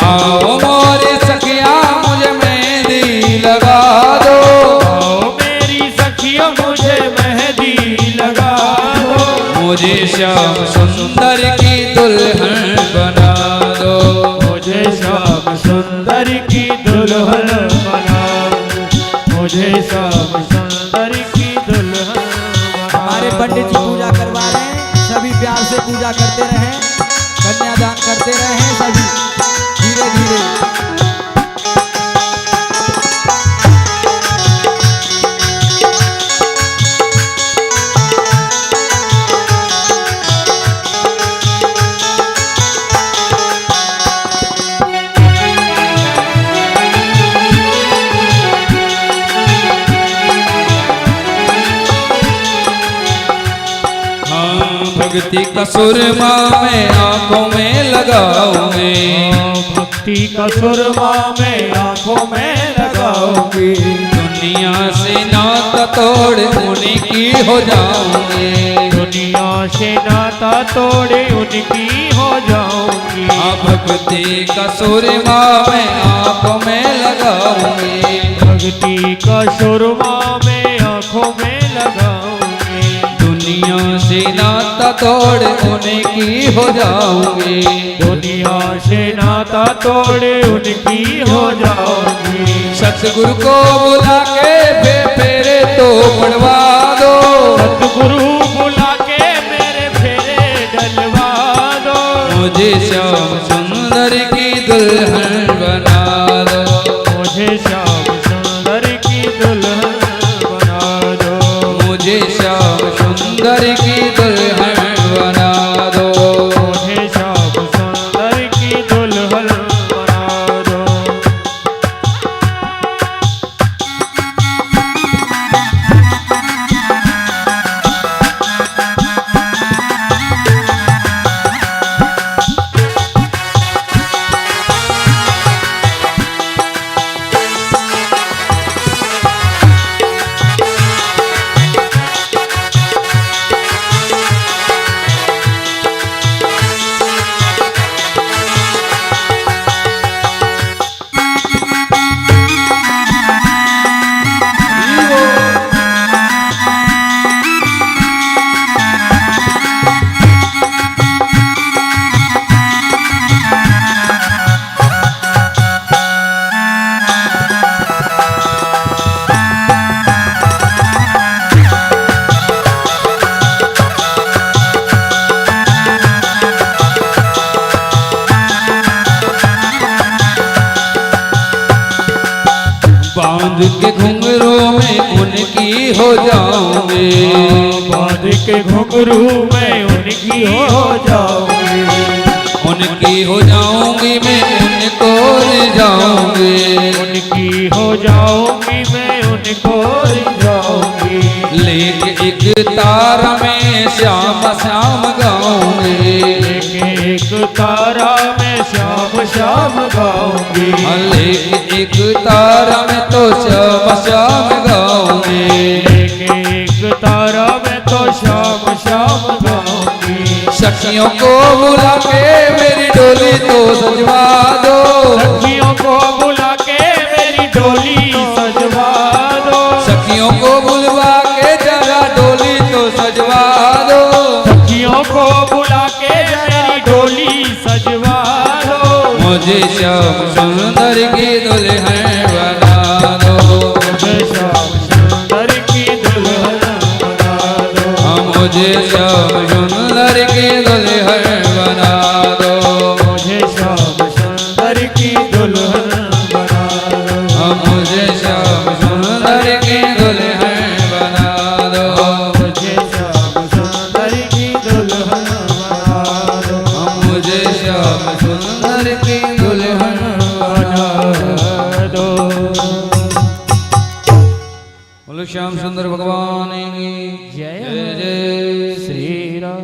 आओ मोरे सखिया मुझे मेहंदी लगा दो, आओ मेरी सखियों मुझे मेहंदी लगा दो, मुझे श्याम सुंदर की दुल्हन बना दो, मुझे श्याम सुंदर की दुल्हन बना दो, मुझे श्याम सुंदर की दुल्हन बना पूजा करते रहें, कन्यादान करते रहें सभी धीरे धीरे। भक्ति का सुरमा मैं आंखों में लगाऊंगी, भक्ति का सुरमा मैं आंखों में लगाऊंगी। दुनिया से नाता तोड़ उन्हीं की हो जाऊंगी, दुनिया से नाता तोड़े उनकी हो जाऊंगी। भक्ति का सुरमा मैं आंखों में लगाऊंगी, भक्ति का सुरमा मैं आंखों में लगाऊंगी। दुनिया से नाता तोड़ उनकी हो जाऊंगी, दुनिया से नाता तोड़े उनकी हो जाऊंगी। सतगुरु को बुला के फेरे तो पड़वा दो, सतगुरु बुला के मेरे फेरे डलवा दो। मुझे श्याम सुंदर की दुल्हन बना दो, मुझे श्याम सुंदर की दुल्हन बना दो। मुझे श्याम सुंदर की दुल्हन बना दो, मुझे श्याम सुंदर की दुल्हन बना दो। बांध के घुंघरों में उनकी हो जाऊंगी, बांध के घुंघरू में उनकी हो जाऊंगी। उनकी हो जाऊंगी मैं उनको रिझाऊंगी, उनकी हो जाऊंगी मैं उनको रिझाऊंगी। लेके एक तारा में श्याम श्याम गाऊंगी, एक तारा में श्याम श्याम गाऊंगी। लेके एक तारा में तो श्याम श्याम गाऊंगी, एक तारा में तो श्याम श्याम गाऊंगी। सखियों को बुला के मेरी डोली तो सजवा दो, सखियों को बुला के मेरी डोली सजवा दो। सखियों को बुलवा के जरा डोली तो सजवा दो, सखियों को बुला के मेरी डोली सजवा दो। मुझे श्याम सुंदर की दुल्हन बना दो, मुझे श्याम सुंदर की दुल्हन बना दो। मुझे श्याम सुंदर की दुल्हन बना दो, मुझे श्याम सुंदर की दुल्हन बना दो। मुझे श्याम सुंदर की दुल्हन बना दो, मुझे श्याम सुंदर की दुल्हन बना दो। मुझे श्याम सुंदर की दुल्हन बना दो। बोलो श्याम सुंदर भगवान की जय जय जय श्री राम।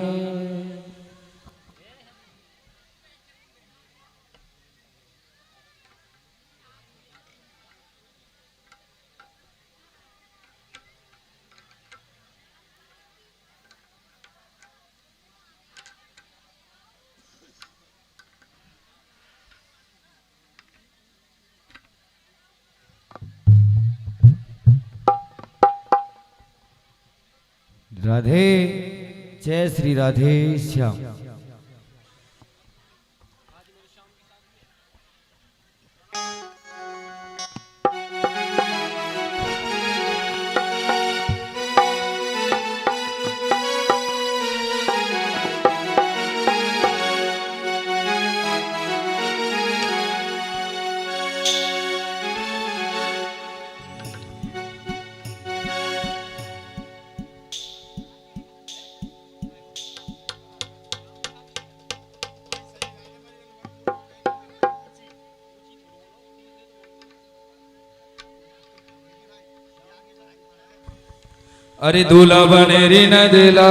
राधे, जय श्री राधे श्याम। अरे दूल्हा बनेरी न दिला।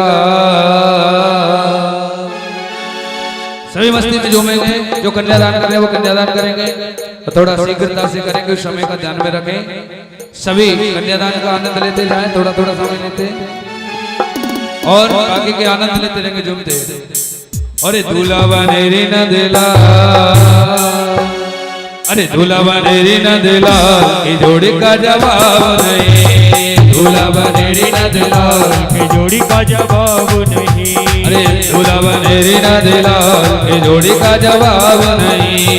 सभी मस्ती में झूमेंगे, जो कन्यादान कर रहे हैं वो कन्यादान करेंगे, तो थोड़ा शीघ्रता से करेंगे, उस समय का ध्यान में रखें। सभी कन्यादान का आनंद लेते जाएं, थोड़ा थोड़ा समय लेते और आगे के आनंद लेते रहेंगे झूमते। अरे दूल्हा बनेरी न दिला, अरे दूल्हा बनेरी न दिला, की जोड़ी का जवाब नहीं। दूल्हा बनेरी न दिला, की जोड़ी का जवाब नहीं। अरे दूल्हा बनेरी न दिला, की जोड़ी का जवाब नहीं।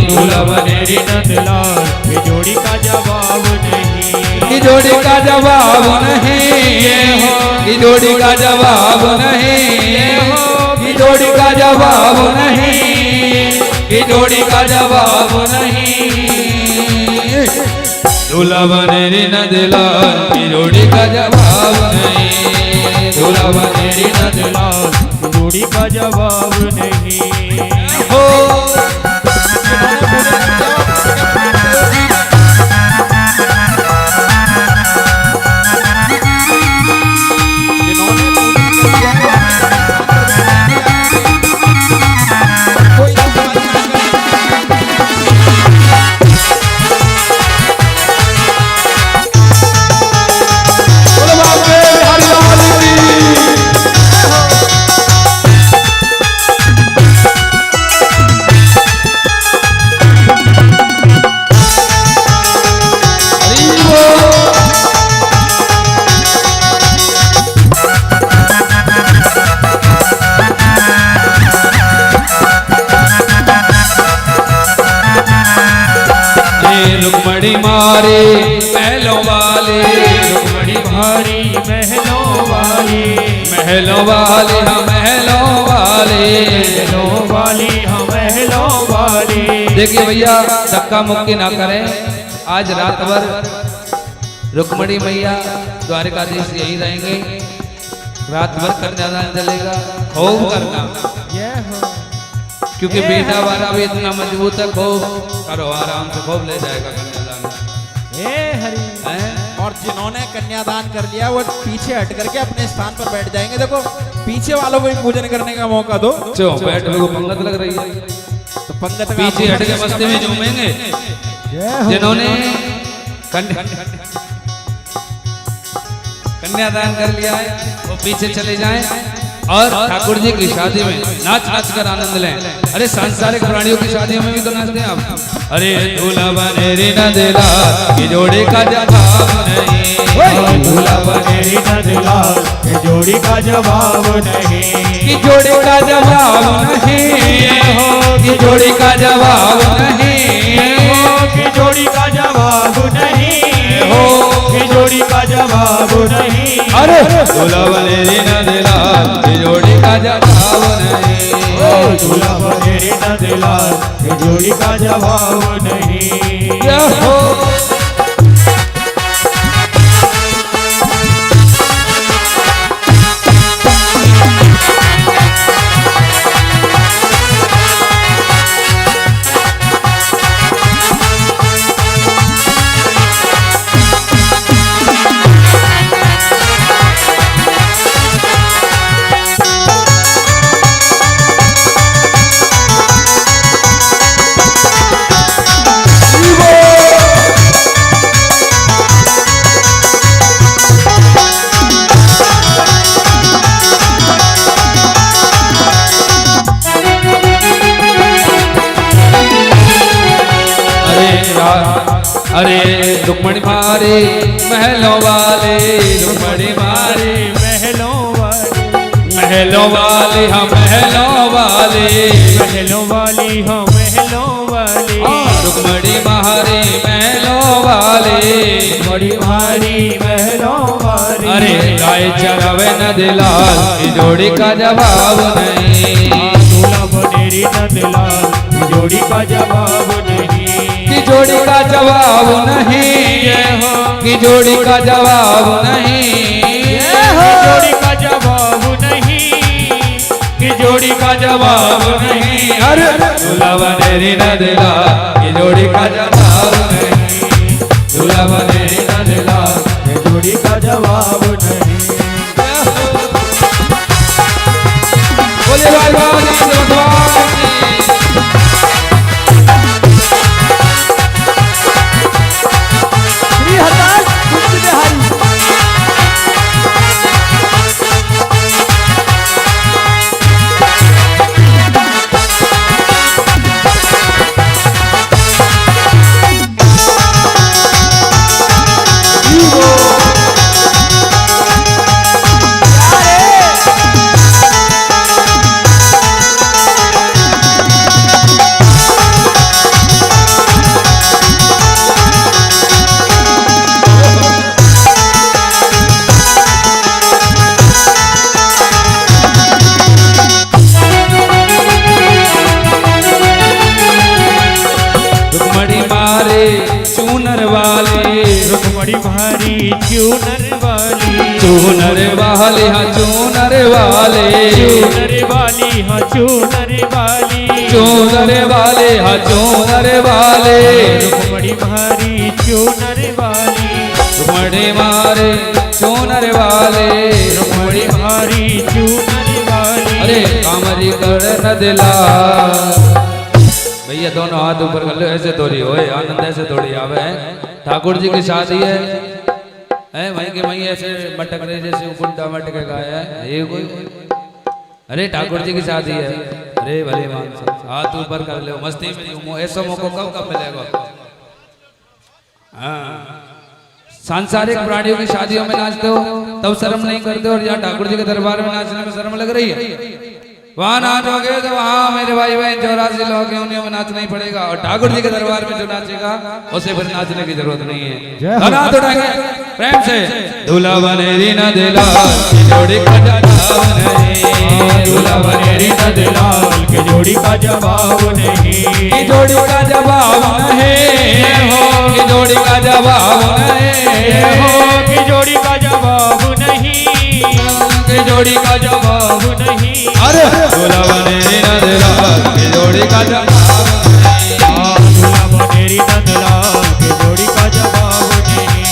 दूल्हा बनेरी न दिला, की जोड़ी का जवाब नहीं। की जोड़ी का जवाब नहीं, की जोड़ी का जवाब नहीं, की जोड़ी का जवाब नहीं, की जोड़ी का जवाब नहीं। दूल्हा बनेरी न दिला, की जोड़ी का जवाब नहीं। दूल्हा बनेरी न दिला, की जोड़ी का जवाब नहीं। हो रुक्मणी मारे महलों वाले, रुक्मणी भारी महलों वाली, महलों वाले हाँ महलों वाले, महलों वाली हाँ महलों वाली। देखिए भैया धक्का मुक्की ना करें। आज रात भर रुक्मणी मैया द्वारिकाधीश यही रहेंगे, रात भर कन्यादान चलेगा। खूब करना, क्योंकि बेटा वाला भी इतना मजबूत है। खूब करो, आराम से खूब ले जाएगा कन्यादान। और जिन्होंने कन्यादान कर लिया वो पीछे हट करके अपने स्थान पर बैठ जाएंगे। देखो पीछे वालों को भी पूजन करने का मौका दो। चो बैठ को पंगत लग रही है, तो पंगत में पीछे हट के मस्ती में झूमेंगे। जिन्होंने कन्यादान कर लिया है वो पीछे चले जाएं और ठाकुर जी की शादी में नाच नाच कर आनंद लें। अरे सांसारिक प्राणियों की शादियों में भी तो नाचते हैं आप। अरे दूल्हा बनेरी न दिला, की जोड़ी का जवाब नहीं। दूल्हा बनेरी न दिला, की जोड़ी का जवाब नहीं। की जोड़ी का जवाब नहीं, की जोड़ी का जवाब नहीं, की जोड़ी का जवाब नहीं, की जोड़ी का जवाब नहीं। अरे दूल्हा बनेरी न दिला, की जोड़ी का जवाब नहीं। दूल्हा बनेरी न दिला, की जोड़ी का जवाब नहीं। हो अरे रुक्मणी मारे महलों वाले, रुक्मणी मारे महलों वाली, महलों वाले हाँ महलों वाले, महलों वाली हाँ महलों वाली। रुक्मणी मारे महलों वाले, बड़ी भारी महलों वाली। अरे गाय चरावे न दिलाल, की जोड़ी का जवाब नहीं। दूल्हा बनेरी न दिलाल, की जोड़ी का जवाब नहीं। की जोड़ी का जवाब नहीं, की जोड़ी का जवाब नहीं, जोड़ी का जवाब नहीं, की जोड़ी का जवाब नहीं। अरे दूल्हा बनेरी न दिला, की जोड़ी का जवाब नहीं। दूल्हा बनेरी न दिला, जोड़ी का जवाब नहीं। बोले बाबा भगवान की। श्री हरदास कुंज बिहारी। चूनर वाले रुक्मणी भारी चूनर वाली चूनर वाले हाँ चूनर वाले चूनर वाली हाँ चूनर वाली चूनर वाले हाँ चूनर वाले रुक्मणी भारी चूनर वाली रुक्मणी मारे चूनर वाले रुक्मणी भारी चूनर वाली। अरे कामरी कर न दिला भैया दोनों हाथ ऊपर कर लो ऐसे थोड़ी होए आनंद ऐसे थोड़ी आवे है। ठाकुर जी की शादी है वहीं के वहीं ऐसे मटक रहे जैसे गुंडा मटके गाया है ये कोई। अरे ठाकुर जी की शादी है अरे भले मान हाथ ऊपर कर लो मस्ती में झूमो ऐसा मौका कब मिलेगा। हाँ सांसारिक प्राणियों की शादियों में नाचते हो तब शर्म नहीं करते और यहाँ ठाकुर जी के दरबार में नाचने में शर्म लग रही है। वहां नाचोगे तो वहां मेरे भाई बहन 84 लोग हैं उन्हें नाचना ही पड़ेगा और ठाकुर जी के दरबार में जो नाचेगा उसे फिर नाचने की जरूरत नहीं है। हाथ उठाएंगे प्रेम से दूल्हा बनेरी न दिला जोड़ी का जवाब नहीं दूल्हा बनेरी न दिला के जोड़ी का जवाब नहीं जोड़ी का जवाब नहीं हो कि जोड़ी का जवाब नहीं हो कि जोड़ी का जवाब नहीं कि जोड़ी का जवाब नहीं। अरे दूल्हा बनेरी न दिला कि जोड़ी का जवाब नहीं दूल्हा बनेरी नंदलाल के जोड़ी का जवाब नहीं।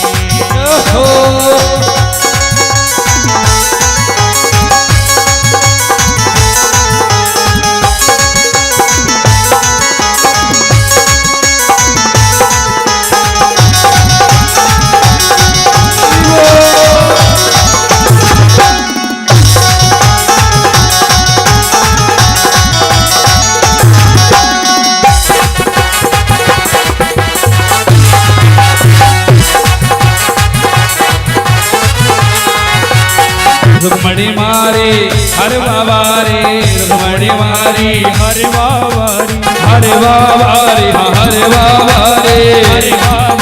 रुक्मणी मारी हर बाबारी रुक्मणी मारी हर बाबारी हर बाबारी हर बाबारी हर बाबारी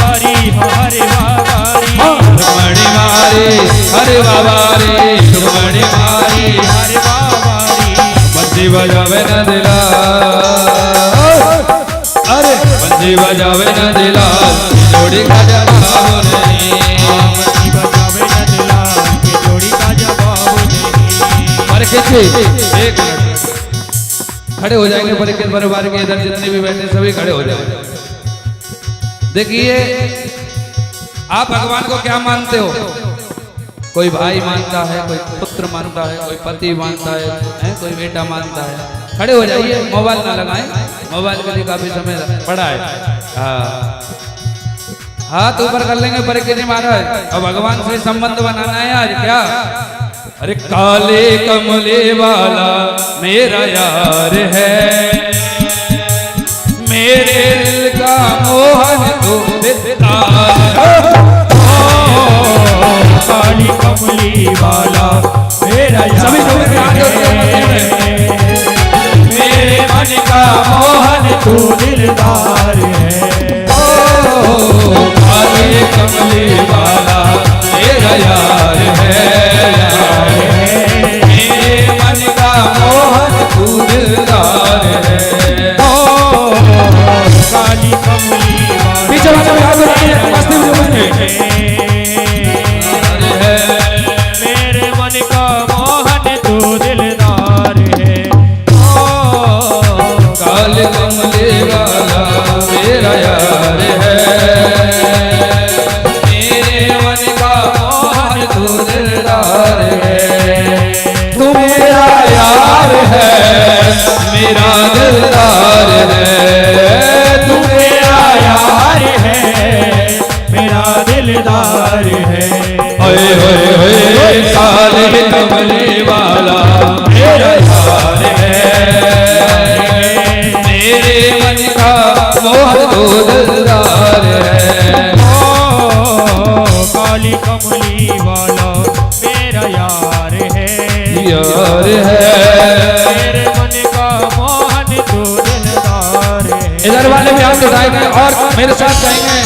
हर बाबारी रुक्मणी मारी हर बाबारी रुक्मणी मारी हर बाबारी। बंसी बजावे न दिला अरे बंसी बजावे न दिला जोड़ी का जवाब नहीं बंसी बजावे नंदलाल के जोड़ी का जवाब नहीं। पर खींचे एक मिनट खड़े हो जाएंगे परिकेत परिवार के इधर जितने भी बैठे सभी खड़े हो जाएंगे। देखिए आप भगवान को क्या मानते हो? कोई भाई मानता है, कोई पुत्र मानता है, कोई पति मानता है, कोई बेटा मानता है। खड़े हो जाइए, मोबाइल ना लगाएं, मोबाइल के लिए काफी समय पड़ा है। हाँ हाथ ऊपर कर लेंगे परिकेत जी महाराज। और भगवान से संबंध बनाना है आज क्या? अरे काले कमले वाला मेरा यार है, मेरे दिल का मोहन तो दिलदार। काली कमली वाला मेरा सभी लोग मेरे मन का मोहन तू दिलदार है। काले कमले वाला मेरा यार है, मेरे मन का मोहन तू दिलदार है। काली कमली पीछे मस्ती मेरे मन का मोहन तू दिलदार है। मेरा दिलदार है, तू मेरा यार है, मेरा दिलदार है। ओए ओए ओए काले कमले वाला मेरा यार है, मेरे मन का मोहन तो दिलदार है। काली कमली वाला मेरा यार है, यार है, मेरे मन का मोहन तो दिलदार है। इधर वाले भी हाथ उठाएंगे और मेरे साथ गाएंगे।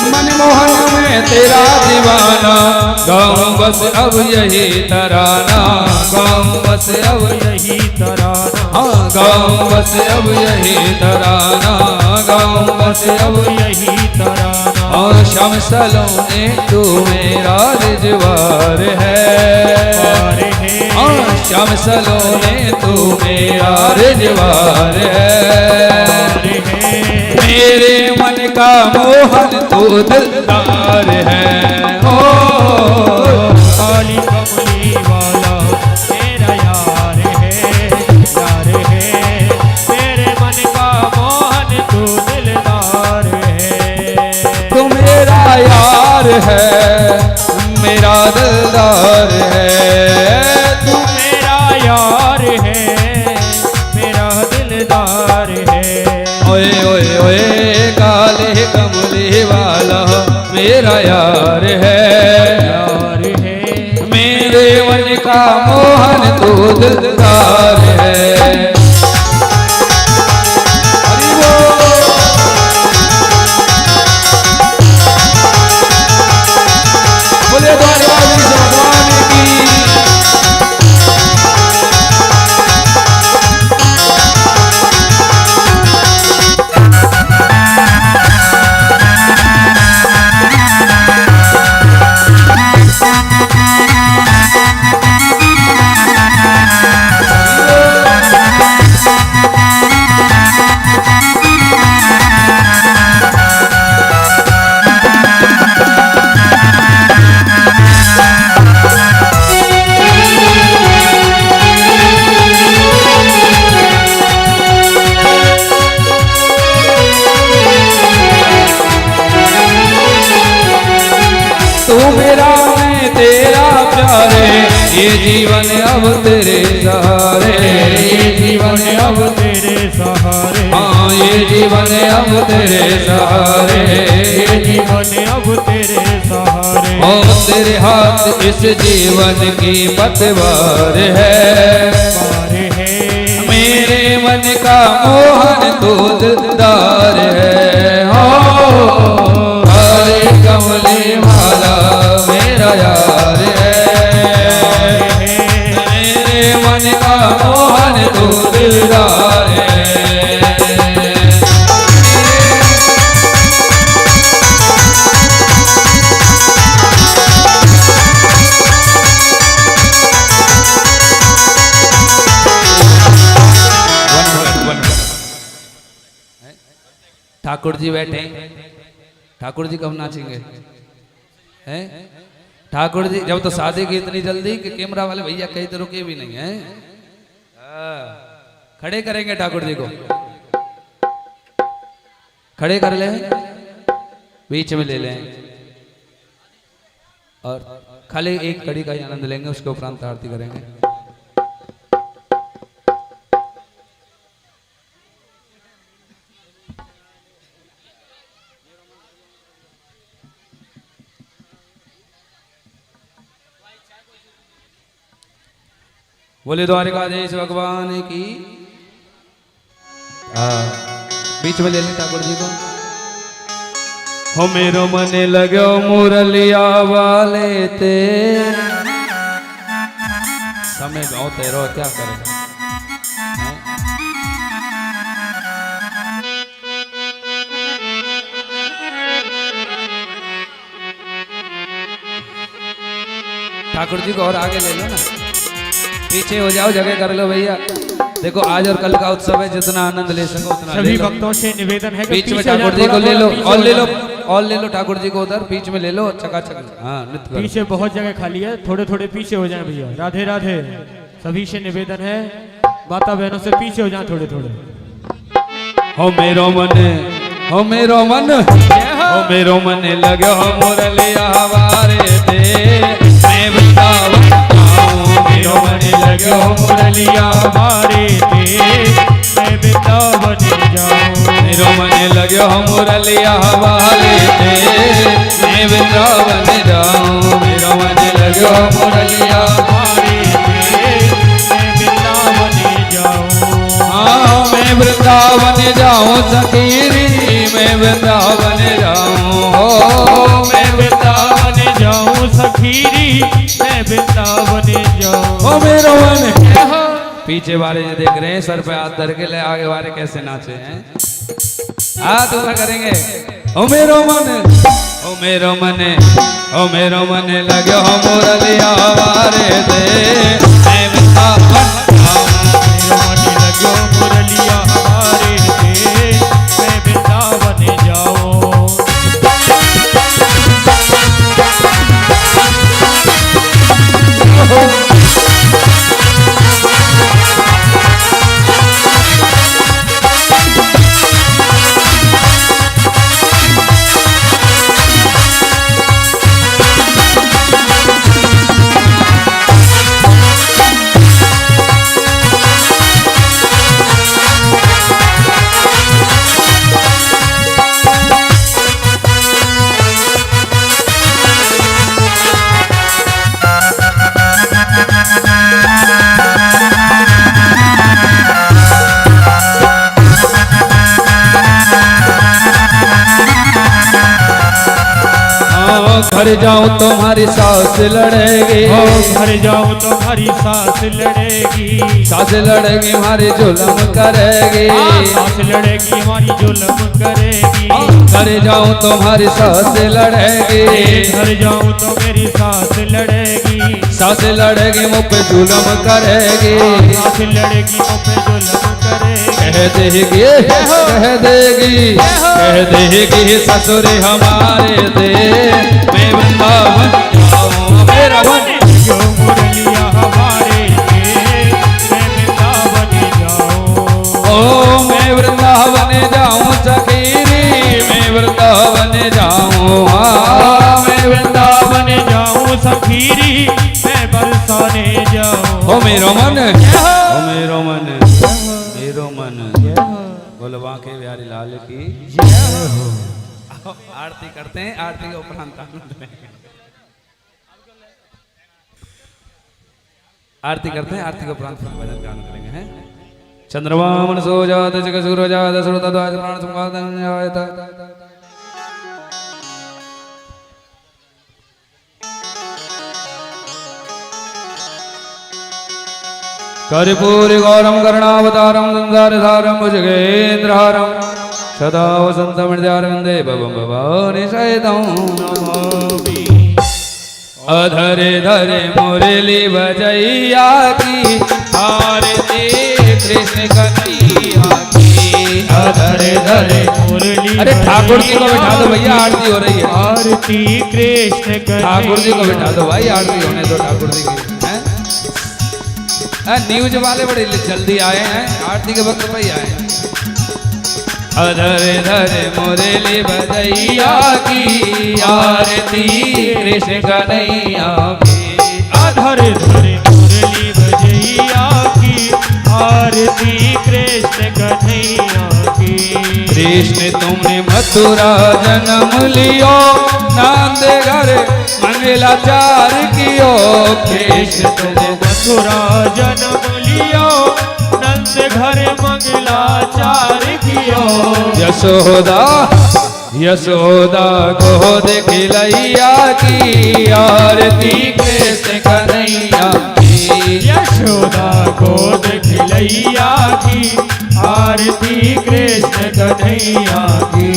मनमोहन में तेरा दीवाना, गाऊं बस अब यही तराना, गाऊं बस अब यही तराना, हाँ गाऊं बस अब यही तराना, गाऊं बस अब यही तराना। और शाम सलोने तू मेरा रिजवार है, और शाम सलोने तू मेरा रिजवार है। मेरे मन का मोहन तो दिलदार है। ओ काली कमली वाला मेरा यार है, यार है, मेरे मन का मोहन तो दिलदार है। तू मेरा यार है, मेरा दिलदार है, तू मेरा यार है, मेरा दिलदार है। ओए ओए ओए काले कमले वाला मेरा यार है, यार है, मेरे मन का मोहन तो दिलदार है। हरि बोल। बोले द्वारकाधीश भगवान की। ये जीवन अब तेरे सहारे, ये जीवन अब तेरे सहारे, हाँ ये जीवन अब तेरे सहारे, ये जीवन अब तेरे सहारे। और तेरे हाथ इस जीवन की पतवार है, मेरे मन का मोहन तो दिलदार है। हो काले कमले वाला मेरा यार है, मेरे मन का मोहन तो दिलदार है। ठाकुर जी बैठे, ठाकुर जी कब नाचेंगे? हैं? ठाकुर जी जब तो शादी की इतनी जल्दी कि कैमरा वाले भैया कहीं तो रुके भी नहीं हैं। खड़े करेंगे ठाकुर जी को, खड़े कर ले, बीच में ले लें और खाली एक कड़ी का ही आनंद लेंगे, उसके उपरांत आरती करेंगे। बोले द्वारकाधीश भगवान की। बीच में ले लें ठाकुर जी को। हो मेरो मन लगो मुरलिया वाले ते, समय गाँव तेरो क्या करें। ठाकुर जी को और आगे ले लो ना, पीछे हो जाओ, जगह कर लो भैया। देखो आज और कल का उत्सव है, जितना आनंद ले सको उतना सभी भक्तों से निवेदन है कि बीच में ठाकुर जी को ले लो और ले लो और ले लो ठाकुर जी को उधर बीच में ले लो, चकाचक। हाँ नृत्य करो। पीछे बहुत जगह खाली है, थोड़े थोड़े पीछे हो जाए भैया। राधे राधे। सभी से निवेदन है माता बहनों से पीछे हो जाए थोड़े थोड़े। हो मेरो मन हो मेरो मन लग्यो मुरलिया हवारे दे मैं वृंदावन जाऊं मेरो मन लग्यो मुरलिया हमारे दे मैं वृंदावन जाऊं। मेरो मन लग्यो मुरलिया हवारे दे मैं वृंदावन जाऊं मेरो मन लग्यो मुरलिया हमारे दे मैं वृंदावन जाऊं। हाँ मैं वृंदावन जाऊं सखीरी मैं वृंदावन जाऊं हो मैं वृंदावन जाऊं सखीरी मैं वृंदावन जाऊं। ओ मेरो मन पीछे वाले जो देख रहे हैं सर पे हाथ धर के ले आगे वाले कैसे नाचे हैं हाथ ऊपर करेंगे। ओ मेरो मन ओ मेरो मन ओ मेरो मन लग्यो मुरलिया वारे दे मैं वृंदावन जाऊं मेरो मन लग्यो मुरलिया हमारे दे मैं वृंदावन जाऊं। घर जाऊं तुम्हारी सास लड़ेगी ओ घर जाऊं तुम्हारी सास लड़ेगी। सास लड़ेगी हमारी जुल्म करेगी सास लड़ेगी हमारी जुल्म करेगी। घर जाऊं तुम्हारी सास लड़ेगी घर जाऊं तो मेरी सास लड़ेगी। सास लड़ेगी मुझ पे जुल्म करेगी सास लड़ेगी मुझ पे जुल्म करेगी। कह देगी ससुर हमारे दे मैं वृंदावन जाऊं मेरा मन जो मुरलिया हमारे दे मैं वृंदावन जाऊं। ओ मैं वृंदावन जाऊं सखीरी मैं वृंदावन जाऊं हाँ मैं वृंदावन जाऊं सखीरी मैं बरसाने जाऊं। ओ मेरो मन मेरो मन बोलो बांके बिहारी लाल की आरती करते हैं आरती के उपरांत आनंद में आरती करते हैं आरती के उपरांत फिर भजन गान करेंगे हैं। चंद्रमा मनसो जात जग सूर्य जात श्रोता द्वाज प्राण संवादन जायत कर्पूरी गौरम करुणावतारम संसारधारम भुजगेन्द्रहारम सदा वसंतमृत्यारविंदे भवं भवानी सहितं नमामि। अधरे धरे मुरली बजैया की आरती कृष्ण कन्हैया की अधरे धरे मुरली। अरे ठाकुर जी को बिठा दो भैया आरती हो रही है। आरती कृष्ण ठाकुर जी को बिठा दो भाई आरती होने दो ठाकुर जी की न्यूज वाले बड़े जल्दी आए हैं आरती के वक्त पे ही आए हैं। अधरे धरे मुरली बजैया की आरती कृष्ण कन्हैया की अधरे धरे मुरली बजैया की आरती कृष्ण कन्हैया की। कृष्ण तुमने मथुरा जन्म लियो नांद घर मंगलाचार कियो कृष्ण तुमने मथुरा जन्म लियो नंद घर मंगलाचार कियो। यशोदा को दिखलैया की आरती कृष्ण कन्हैया की यशोदा को दिखलैया की आरती कृष्ण कन्हैया की।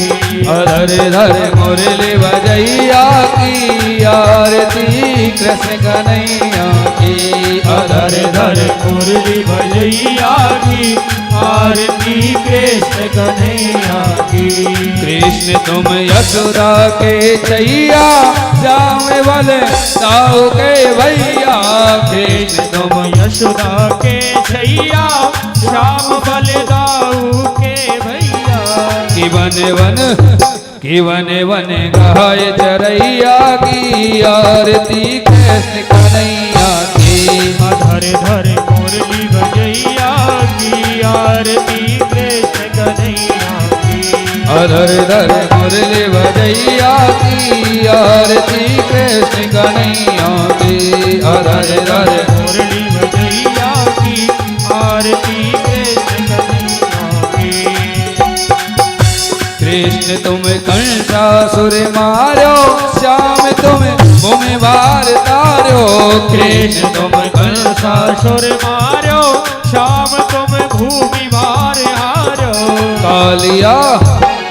अधरे धरे मुरली बजैया की आरती कृष्ण कन्हैया की अधरे धरे मुरली बजैया की आरती कृष्ण कन्हैया की। कृष्ण तुम यशोदा के चैया जामे वाले ताऊ के भैया कृष्ण तुम यशोदा के छैया वने वने गाय चरैया की आरती कृष्ण कन्हैया की। धर धर मुरली बजैया की आरती कृष्ण कन्हैया की। धर धर मुरली बजैया की आरती कृष्ण कन्हैया की। धर धर मुरली बजैया की आरती कृष्ण कन्हैया की। कृष्ण तुम कंसासुर मारो, श्याम तुम भूमि भार तारो। कृष्ण तुम कंसासुर मारो, श्याम तुम भूमि भार हारो। कालिया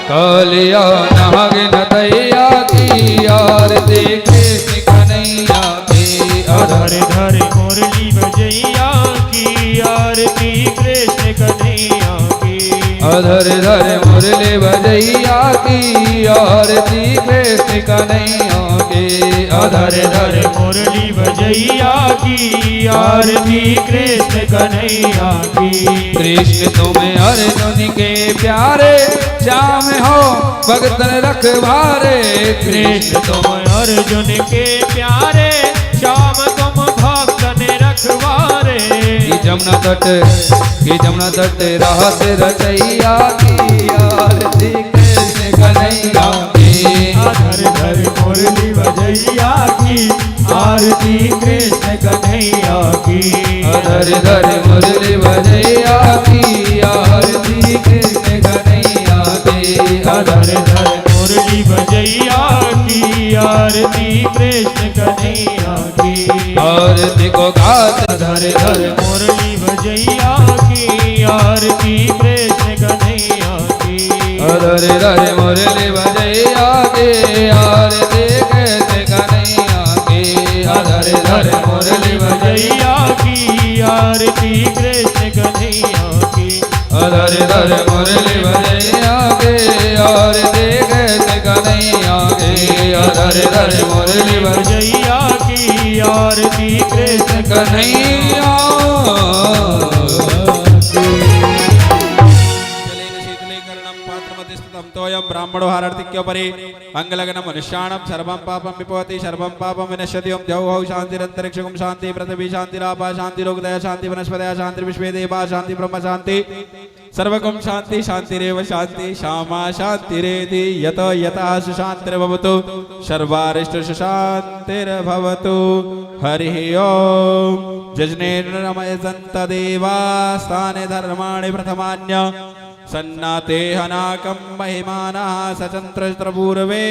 कालिया नागिन दैया की आरती कृष्ण कन्हैया की। धर धर मुरली बजैया की आरती कृष्ण कन्हैया की। धर धर मुरली बजैया की आरती कृष्ण कन्हैया की। धर धर मुरली बजैया की आरती कृष्ण कन्हैया की। कृष्ण तुम्हें अर्जुन के प्यारे, श्याम हो भगतन रखवारे। कृष्ण तुम अर्जुन के प्यारे, श्याम तुम भक्तन रखवारे। कि जमुना तट रहस रचैया की आरती कृष्ण कन्हैया की। धर धर मुरली बजैया की आरती कृष्ण कन्हैया की। धर धर मुरली बजैया की आरती कृष्ण कन्हैया की। धर धर मुरली बजैया की आरती कृष्ण कन्हैया की। आरती को गात धर धर मुरली बजैया की आरती कृष्ण कन्हैया की। धर धर मुरली बजैया की आरती कृष्ण कन्हैया की। धर धर मुरली बजैया की आरती कृष्ण कन्हैया की। धर धर मुरली बजैया की आरती कृष्ण कन्हैया की। धर धर मुरली बजैया की आरती कृष्ण कन्हैया ब्राह्मणो हारार्थिक्योपरि अंगलग्न मनुष्याणं सर्वं पापं विपवति सर्वं पापं विनश्यति। ओम द्यौः शान्तिरन्तरिक्षं शान्ति पृथिवी शान्तिरापः शान्तिरोगदया शान्ति वनस्पतयः शान्ति विश्वे देवाः शान्ति ब्रह्म शान्ति सर्वगं शान्ति शान्तिरेव शान्ति क्षमा शान्तिरेति यतो यतः सुशान्तिर्भवतु सर्वारिष्ट सुशान्तिर्भवतु। हरिः ओम। जजनेन्द्रमय सन्त देवास्ताने धर्माणि प्रथमान्य सन्नाते हनाकं महिमानः सचन्द्रपूर्वे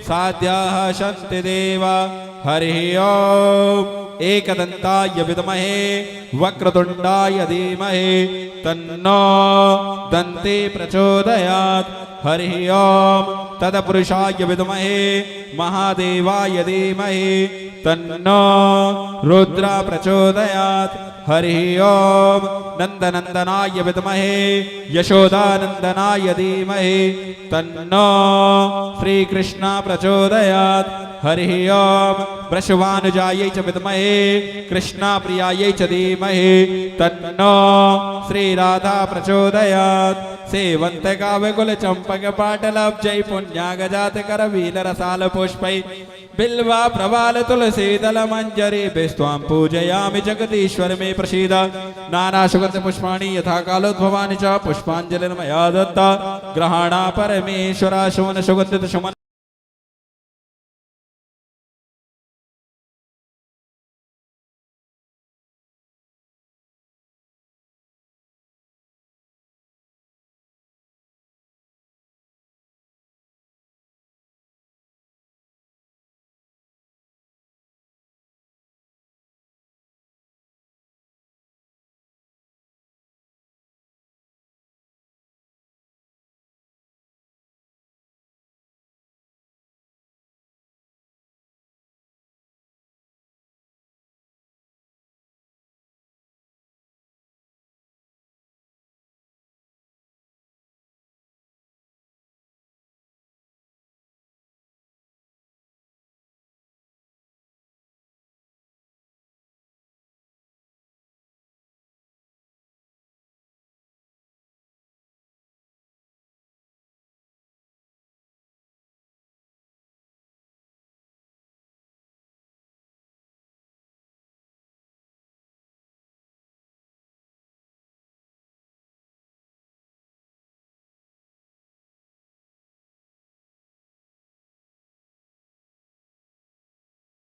साध्याः शन्ति देवा। हरिः ओम। एकदन्ताय विद्महे वक्रतुण्डाय धीमहि तन्नो दन्ती प्रचोदयात्। हरिः ओम। तत्पुरुषाय विद्महे महादेवाय धीमहि तन्नो रुद्र प्रचोदयात्। हरिः ओम। नन्दनन्दनाय विद्महे यशोदानन्दनाय धीमहि तन्नो श्रीकृष्ण प्रचोदयात्। हरिः ओम। वृषभानुजायै च विद्महे कृष्णप्रियायै च धीमहि तन्नो श्रीराधा प्रचोदयात्। सेवन्त काव्यकुल चंपक पाटलब्जै पुण्यागजात करवील रसाल पुष्पै बिल्वा प्रवाल तुलसी दल मंजरी बेस्त्वां पूजयामि जगदीश्वर मे प्रसीद। नाना सुगंध पुष्पाणि यथा कालोद्भवानि च पुष्पांजलिर्मया दत्ता ग्रहाणा परमेश्वरा सुमन सुगंधित सुमन